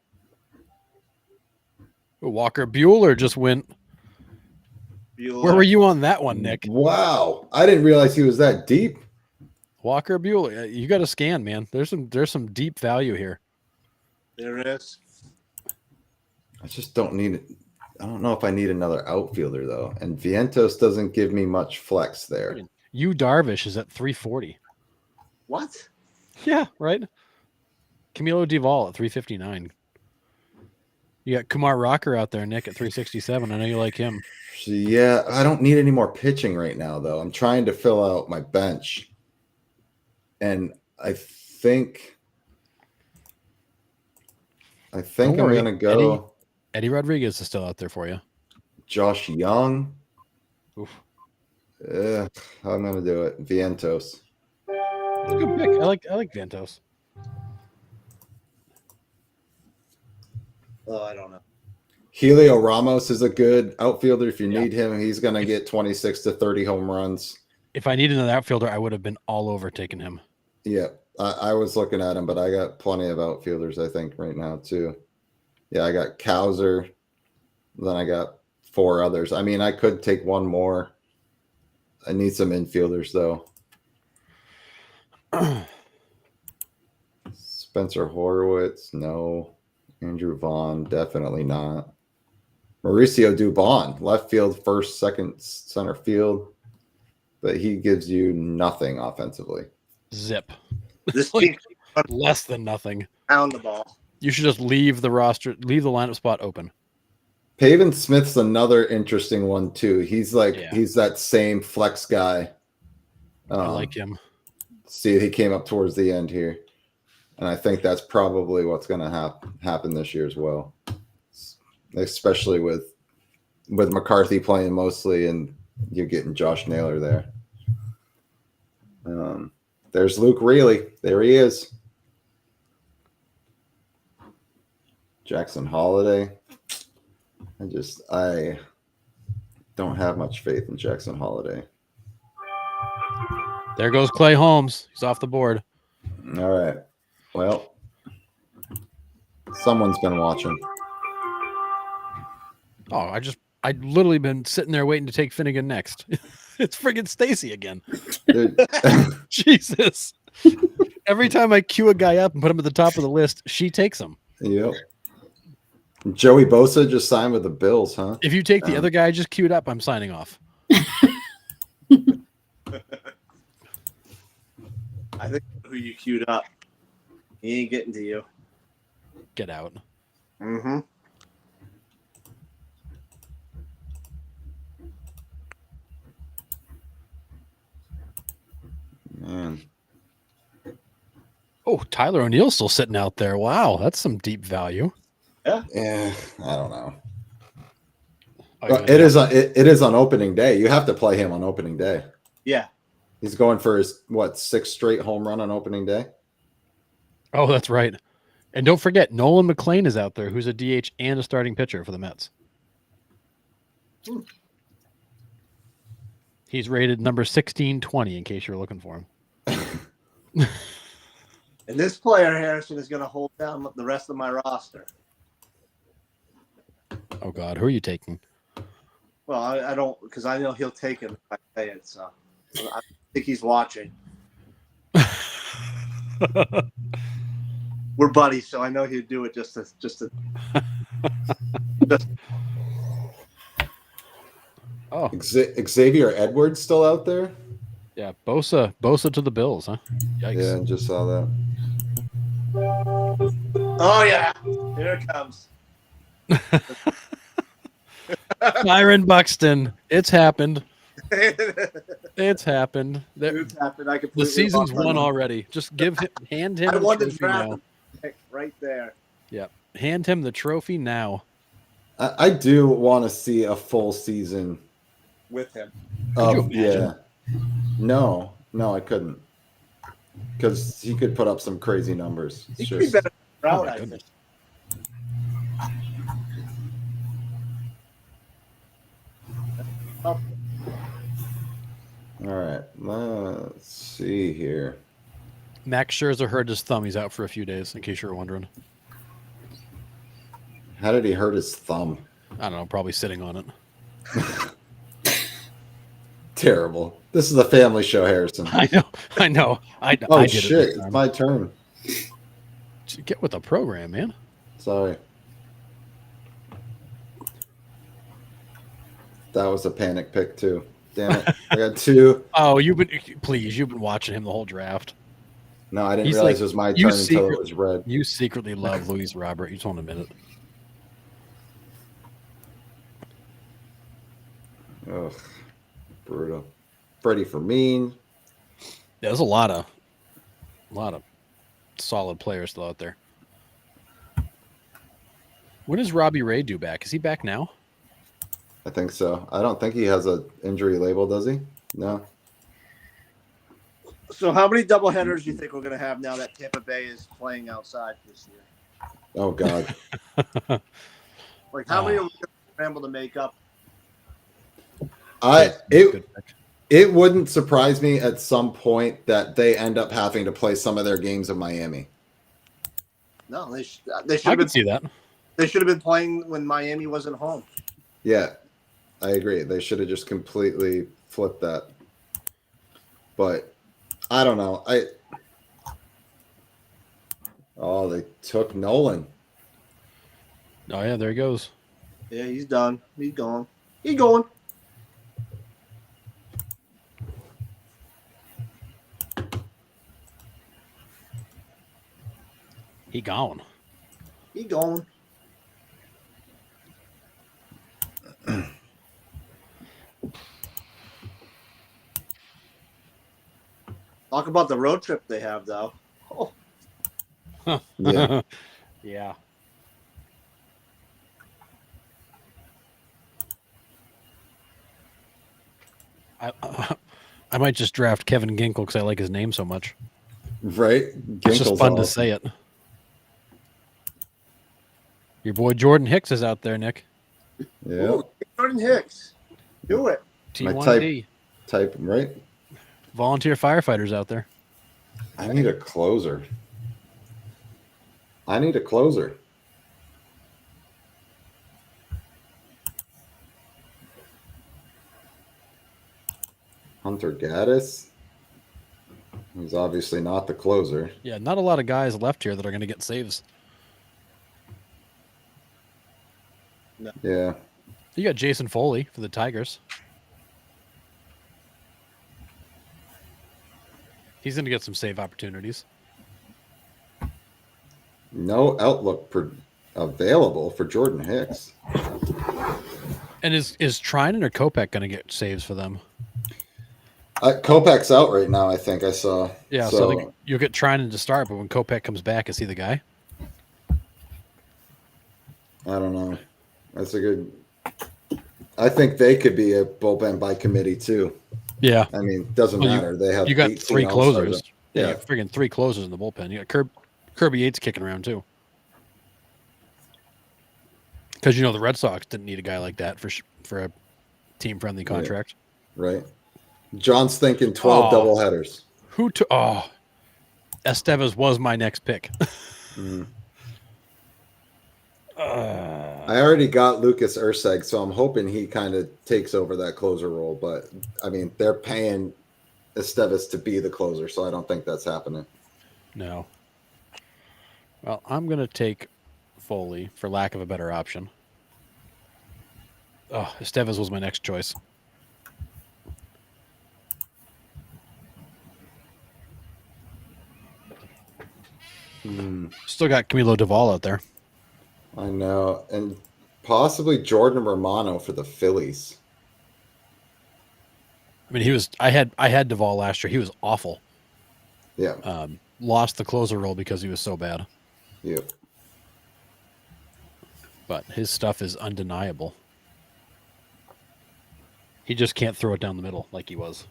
Walker Bueller just went. Where were you on that one, Nick? Wow, I didn't realize he was that deep. Walker Bueller, you got to scan, man. There's some deep value here. There it is. I just don't need it. I don't know if I need another outfielder though, and Vientos doesn't give me much flex there. Yu Darvish is at 340. What? Yeah, right. Camilo Duvall at 359. You got Kumar Rocker out there, Nick, at 367. I know you like him. Yeah, I don't need any more pitching right now, though. I'm trying to fill out my bench. And I think I'm going to go. Eddie Rodriguez is still out there for you. Josh Young. Oof. I'm going to do it. Vientos. That's a good pick. I like Vientos. Oh, I don't know. Helio Ramos is a good outfielder. If you need him, he's going to get 26 to 30 home runs. If I needed another outfielder, I would have been all over taking him. Yeah, I was looking at him, but I got plenty of outfielders, I think, right now, too. Yeah, I got Kowser. Then I got 4 others. I mean, I could take one more. I need some infielders, though. Spencer Horwitz, no. Andrew Vaughn, definitely not. Mauricio Dubon, left field, first, second, center field. but he gives you nothing offensively. Zip. This Like, team less than nothing. pound the ball. You should just leave the roster, leave the lineup spot open. Pavin Smith's another interesting one too. He's like Yeah. he's that same flex guy. I like him. See, he came up towards the end here, and I think that's probably what's going to happen this year as well, especially with McCarthy playing mostly, and you're getting Josh Naylor there. There's Luke Reilly. There he is. Jackson Holiday. I don't have much faith in Jackson Holiday. There goes Clay Holmes. He's off the board. All right. Well, someone's been watching. Oh, I literally been sitting there waiting to take Finnegan next. It's friggin' Stacy again. Dude. Jesus. Every time I queue a guy up and put him at the top of the list, she takes him. Yep. Joey Bosa just signed with the Bills, huh? If you take the other guy I just queued up, I'm signing off. I think who you queued up. He ain't getting to you. Get out. Mm-hmm. Man. Oh, Tyler O'Neill's still sitting out there. Wow, that's some deep value. Yeah, I don't know. Oh, Well, yeah. it is on opening day. You have to play him on opening day. Yeah. He's going for his sixth straight home run on opening day. Oh, that's right. And don't forget, Nolan McLean is out there, who's a DH and a starting pitcher for the Mets. He's rated number 1620, in case you're looking for him. And this player, Harrison, is going to hold down the rest of my roster. Oh, God. Who are you taking? Well, I don't, because I know he'll take him if I say it. So I think he's watching. We're buddies, so I know he'd do it just to. Oh, Xavier Edwards still out there? yeah. Bosa to the Bills, huh? Yikes. Yeah, just saw that. Oh yeah, here it comes. Byron Buxton. It's happened. It's happened. It's happened. I The completely season's lost my won mind. already. Just hand him I the won the trophy draft now. pick right there. Yeah. Hand him the trophy now. I do want to see a full season. With him. Could you imagine? Yeah. No, I couldn't. Because he could put up some crazy numbers. He It's could be just- better than Oh, Trout, my I think. goodness. Oh, All right, let's see here. Max Scherzer hurt his thumb. He's out for a few days, in case you're wondering. How did he hurt his thumb? I don't know. Probably sitting on it. Terrible. This is a family show, Harrison. I know. I Oh did shit! it this It's time. my turn. Get with the program, man. Sorry. That was a panic pick too. Damn it! I got two. Oh, you've been watching him the whole draft. No, I didn't He's realize like- it was my you turn until it was red. You secretly love Luis Robert. You just want to admit it. Ugh, brutal. Freddie Fermin. Yeah, there's a lot of solid players still out there. When is Robbie Ray due back? Is he back now? I think so. I don't think he has an injury label, does he? No. so how many doubleheaders do you think we're going to have now that Tampa Bay is playing outside this year? Oh God. Like how many are we going to scramble to make up? Good pick. It wouldn't surprise me at some point that they end up having to play some of their games in Miami. No, they should I have can been. see that. They should have been playing when Miami wasn't home. Yeah, I agree. They should have just completely flipped that. But I don't know. Oh, they took Nolan. Oh yeah, there he goes. Yeah, he's done. He's gone. He's going. He gone. He gone. Talk about the road trip they have, though. Oh, Yeah. Yeah. I might just draft Kevin Ginkle because I like his name so much. Right? It's just Ginkle's fun to awesome. say it. Your boy Jordan Hicks is out there, Nick. Yeah. ooh, Jordan Hicks. Do it. My T1D. Type, right? Volunteer firefighters out there. I need a closer. Hunter Gaddis. He's obviously not the closer. Yeah, not a lot of guys left here that are going to get saves. Yeah. You got Jason Foley for the Tigers. He's going to get some save opportunities. No outlook available for Jordan Hicks. And is Trinan or Kopech going to get saves for them? Kopech's out right now, I think I saw. Yeah, so I think you'll get Trinan to start, but when Kopech comes back, is he the guy? I don't know. That's a good. I think they could be a bullpen by committee too. Yeah. I mean, doesn't Well, matter. They have You got 18 three All-Stars. closers. Yeah, Yeah. you got friggin' 3 closers in the bullpen. You got Kirby Yates kicking around too. Because the Red Sox didn't need a guy like that for a team-friendly contract. Right. John's thinking 12 Oh. doubleheaders. Estevez was my next pick. Mhm. I already got Lucas Urseg, so I'm hoping he kind of takes over that closer role. But I mean, they're paying Estevez to be the closer, so I don't think that's happening. No. Well, I'm going to take Foley for lack of a better option. Oh, Estevez was my next choice. Still got Camilo Duvall out there. I know, and possibly Jordan Romano for the Phillies. I mean, I had Duvall last year. He was awful. Yeah. Lost the closer role because he was so bad. Yeah. But his stuff is undeniable. He just can't throw it down the middle like he was.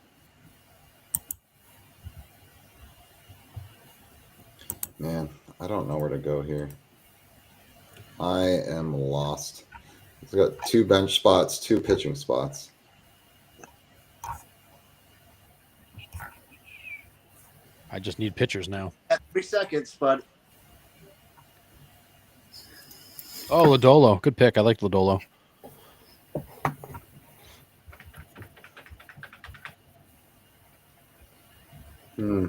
Man, I don't know where to go here. I am lost. It's got 2 bench spots, 2 pitching spots. I just need pitchers now. At 3 seconds, but Oh, Lodolo. Good pick. I like Lodolo. Hmm.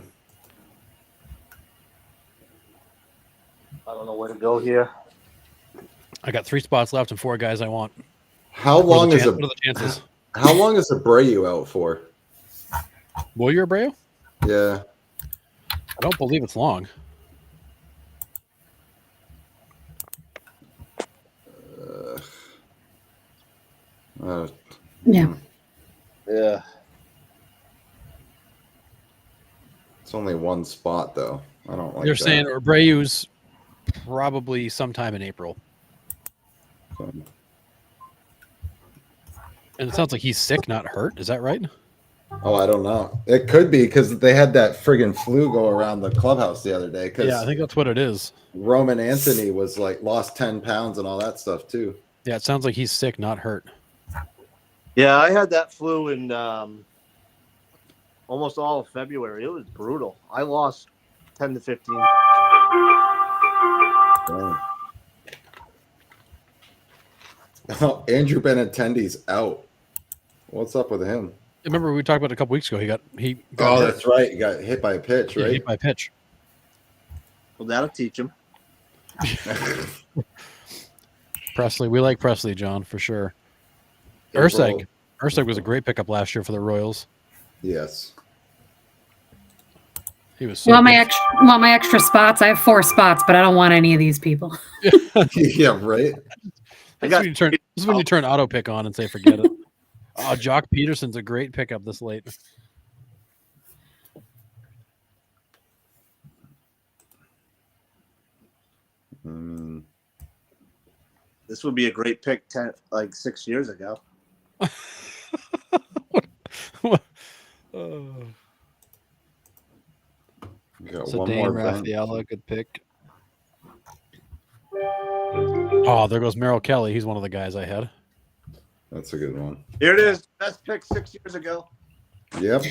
I don't know where to go here. I got 3 spots left and 4 guys I want. How long is What are the chances? How long is Abreu out for? Will you, Abreu? Yeah. I don't believe it's long. Yeah. Yeah. It's only 1 spot though. I don't like You're that. saying Abreu's probably sometime in April. And it sounds like he's sick, not hurt. Is that right? Oh, I don't know. It could be because they had that friggin' flu go around the clubhouse the other day. Because Yeah, I think that's what it is. Roman Anthony was like lost 10 pounds and all that stuff too. Yeah, it sounds like he's sick, not hurt. Yeah, I had that flu in almost all of February. It was brutal. I lost 10 to 15. Damn. Oh, Andrew Benintendi's out. What's up with him? Remember we talked about it a couple weeks ago. He got Oh, hurt. that's right. He got hit by a pitch, Yeah, right? hit by a pitch. Well, that'll teach him. Presley, we like Presley, John, for sure. April. Urseg was a great pickup last year for the Royals. Yes. He was so Want my good. extra spots? I have 4 spots, but I don't want any of these people. Yeah, right. This is when you turn auto pick on and say forget it. Oh, Jock Peterson's a great pickup this late. This would be a great pick 6 years ago. Got So one Dame more bench. Rafaela, good pick. Oh, there goes Merrill Kelly. He's one of the guys I had. That's a good one. Here it is. Best pick 6 years ago. Yep.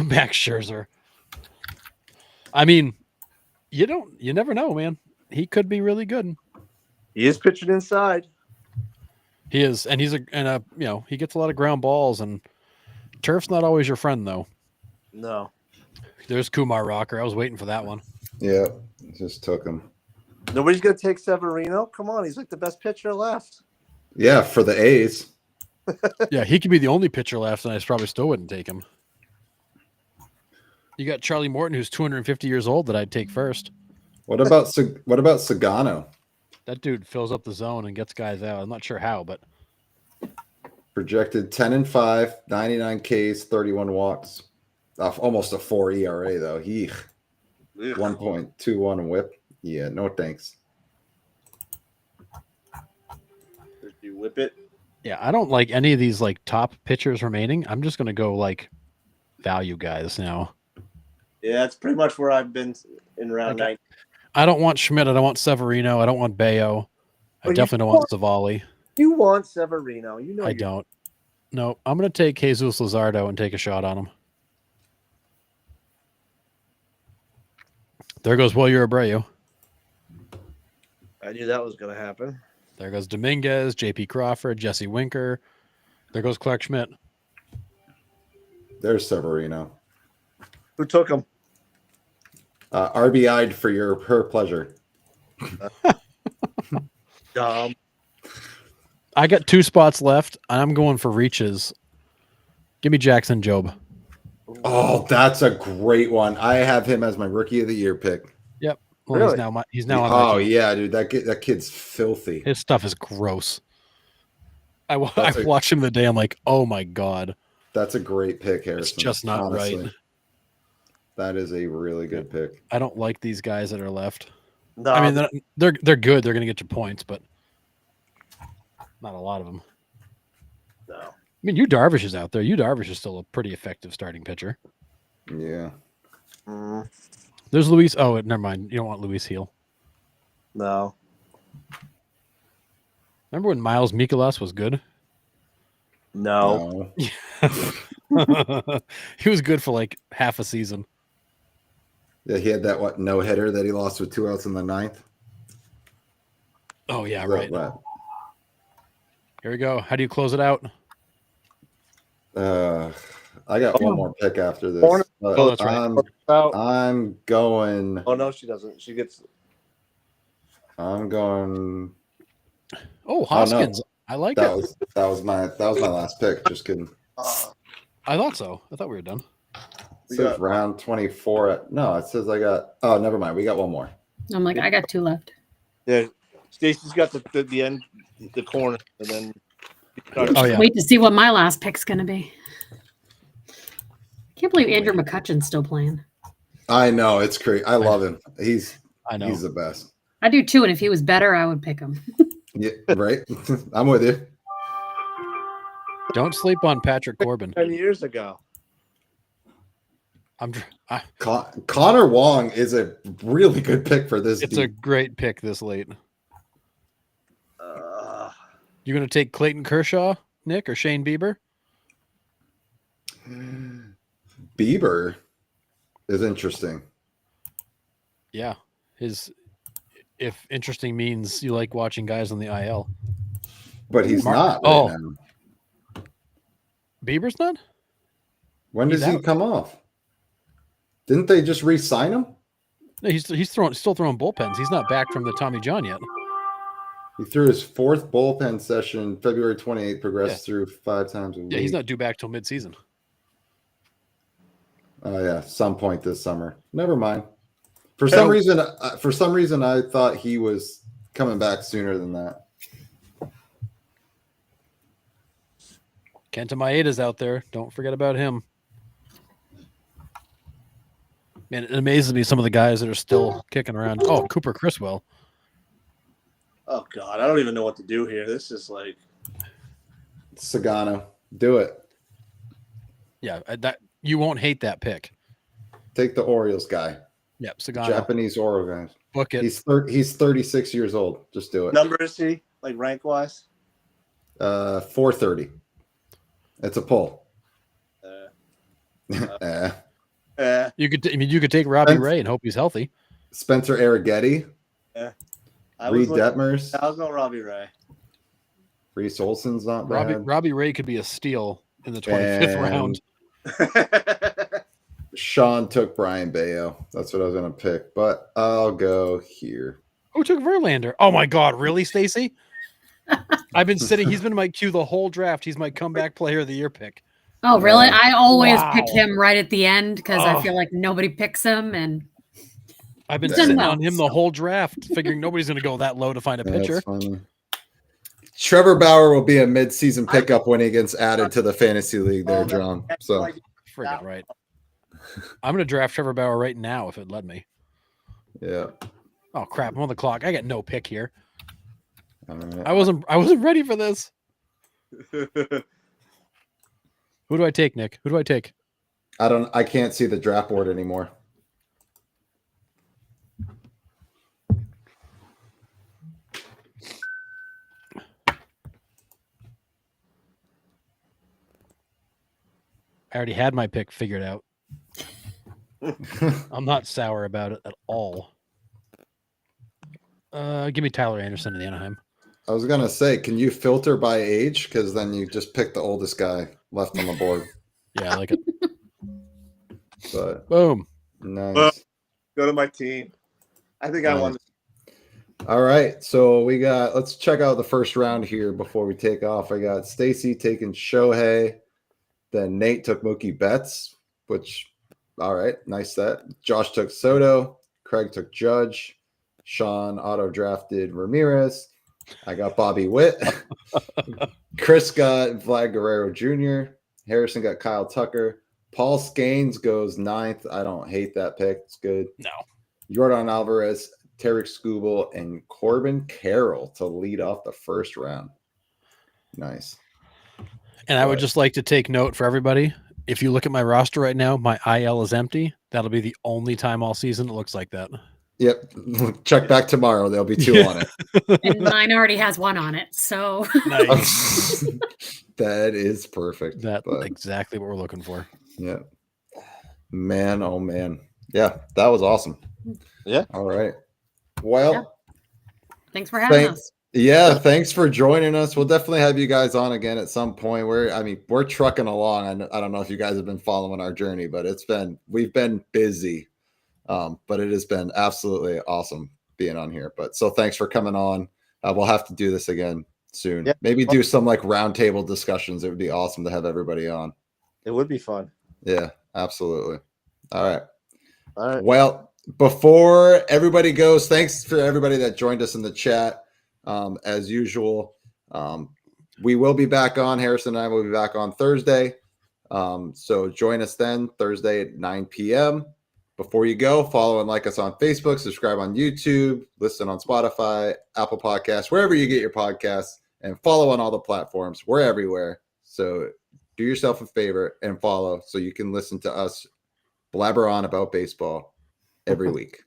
Max Scherzer. I mean, you never know, man. He could be really good. He is pitching inside. He is, and he gets a lot of ground balls, and turf's not always your friend though. No. There's Kumar Rocker. I was waiting for that one. Yeah. Just took him. Nobody's going to take Severino. Come on. He's like the best pitcher left. Yeah, for the A's. Yeah, he could be the only pitcher left, and I probably still wouldn't take him. You got Charlie Morton, who's 250 years old, that I'd take first. What about Sagano? That dude fills up the zone and gets guys out. I'm not sure how, but Projected 10-5, 99 Ks, 31 walks. Almost a 4 ERA though. Yeesh. 1.21 whip. Yeah, no thanks. Did you whip it? yeah, I don't like any of these like top pitchers remaining. I'm just gonna go like value guys now. Yeah, that's pretty much where I've been in round Okay. 9. I don't want Schmidt. I don't want Severino. I don't want Bayo. I Oh, you definitely don't want Savali. You want Severino. You know I you don't. No, I'm gonna take Jesus Luzardo and take a shot on him. There goes Wilyer Abreu. I knew that was going to happen. There goes Dominguez, J.P. Crawford, Jesse Winker. There goes Clark Schmidt. There's Severino. Who took him? RBI'd for her pleasure. I got 2 spots left, and I'm going for reaches. Give me Jackson Job. Oh, that's a great one. I have him as my rookie of the year pick. Yep. Well, Really? he's now on my Oh team. yeah, dude, that kid's filthy. His stuff is gross. I That's watched him the day. I'm like, oh my god, That's a great pick, Harrison. it's just not honestly. right. That is a really good pick. I don't like these guys that are left. No, I mean, they're good. They're gonna get you points, but not a lot of them. no. I mean, Yu Darvish is out there. Yu Darvish is still a pretty effective starting pitcher. Yeah. Mm, There's Luis. Oh, never mind. You don't want Luis Heel. no. Remember when Miles Mikolas was good? No. He was good for like half a season. Yeah, he had that no hitter that he lost with 2 outs in the 9th. Oh yeah, Is that right. what? Here we go. How do you close it out? I got one more pick after this. Corner- but Oh, that's right. I'm going. Oh no, she doesn't. She gets. I'm going. Oh, Hoskins. I like That it. was my last pick. Just kidding. I thought so. I thought we were done. It says round 24. No, it says I got. Oh, never mind. We got one more. I'm like, I got 2 left. Yeah, Stacy's got the end, the corner, and then. Oh yeah. Wait to see what my last pick's going to be. Can't believe Andrew McCutcheon's still playing. I know it's crazy. I love him. He's I know. he's the best. I do too, and if he was better, I would pick him. Yeah, right. I'm with you. Don't sleep on Patrick Corbin. 10 years ago. Connor Wong is a really good pick for this. It's a great pick this late. You gonna take Clayton Kershaw, Nick, or Shane Bieber? Bieber is interesting. Yeah, if interesting means you like watching guys on the IL. But he's not. Oh. Right now. Bieber's not. When does He's he out. come off? Didn't they just re-sign him? No, he's still throwing bullpens. He's not back from the Tommy John yet. He threw his 4th bullpen session February 28th, progressed Yeah. through 5 times a week. Yeah, he's not due back till midseason. Oh yeah, some point this summer. Never mind. For some reason, I thought he was coming back sooner than that. Kenta Maeda's out there. Don't forget about him. Man, it amazes me some of the guys that are still kicking around. Oh, Cooper Criswell. Oh God, I don't even know what to do here. This is like Sagano, do it. Yeah, that you won't hate that pick. Take the Orioles guy. Yep, Sagano. Japanese Orioles guy. Book it. He's 36 years old. Just do it. number is he like rank wise? 430. It's a pull. You could take Robbie Ray and hope he's healthy. Spencer Arrighetti. Reed I Detmers. was going Robbie Ray. Reese Olson's not bad. Robbie Ray could be a steal in the 25th round. Sean took Brian Bayo. That's what I was going to pick, but I'll go here. Who took Verlander? Oh my God, really, Stacy? I've been sitting. He's been in my queue the whole draft. He's my comeback player of the year pick. Oh, really? I always Wow. pick him right at the end because Oh. I feel like nobody picks him. And I've been He's sitting done on well, him the whole draft, figuring nobody's going to go that low to find a That's pitcher. funny. Trevor Bauer will be a mid-season pickup when he gets added to the fantasy league there, John. So Friggin' right. I'm going to draft Trevor Bauer right now if it let me. yeah. Oh crap! I'm on the clock. I got no pick here. All right. I wasn't ready for this. Who do I take, Nick? Who do I take? I can't see the draft board anymore. I already had my pick figured out. I'm not sour about it at all. Give me Tyler Anderson in the Anaheim. I was gonna say, can you filter by age? Because then you just pick the oldest guy left on the board. Yeah, I like it. But Boom. nice. Go to my team. I think I won. All right, so let's check out the first round here before we take off. I got Stacy taking Shohei, then Nate took Mookie Betts, which all right, nice set. Josh took Soto, Craig took Judge, Sean auto drafted Ramirez. I got Bobby Witt. Chris got Vlad Guerrero Jr. Harrison got Kyle Tucker. Paul Scanes goes 9th. I don't hate that pick. It's good. No. Jordan Alvarez, Tarek Skubal, and Corbin Carroll to lead off the first round. Nice. And I would just like to take note for everybody. If you look at my roster right now, my IL is empty. That'll be the only time all season it looks like that. Yep. Check back tomorrow. There'll be 2 on it. and mine already has 1 on it. So Nice. That is perfect. That's but, exactly what we're looking for. yeah. Man, oh man. Yeah, that was awesome. Yeah. All right. Well, thanks for having Thank- us. yeah, thanks for joining us. We'll definitely have you guys on again at some point. We're trucking along. I don't know if you guys have been following our journey, but we've been busy. But it has been absolutely awesome being on here. But so thanks for coming on. We'll have to do this again soon. Yeah. Maybe do some like roundtable discussions. It would be awesome to have everybody on. It would be fun. Yeah, absolutely. All right. All right. Well, before everybody goes, thanks for everybody that joined us in the chat. As usual, we will be back on. Harrison and I will be back on Thursday. So join us then, Thursday at 9 p.m. Before you go, follow and like us on Facebook, subscribe on YouTube, listen on Spotify, Apple Podcasts, wherever you get your podcasts, and follow on all the platforms. We're everywhere. So do yourself a favor and follow so you can listen to us blabber on about baseball every week.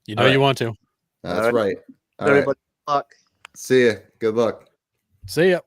You know All you right. want to. That's All right. All right. Everybody, luck. See ya. Good luck. See ya.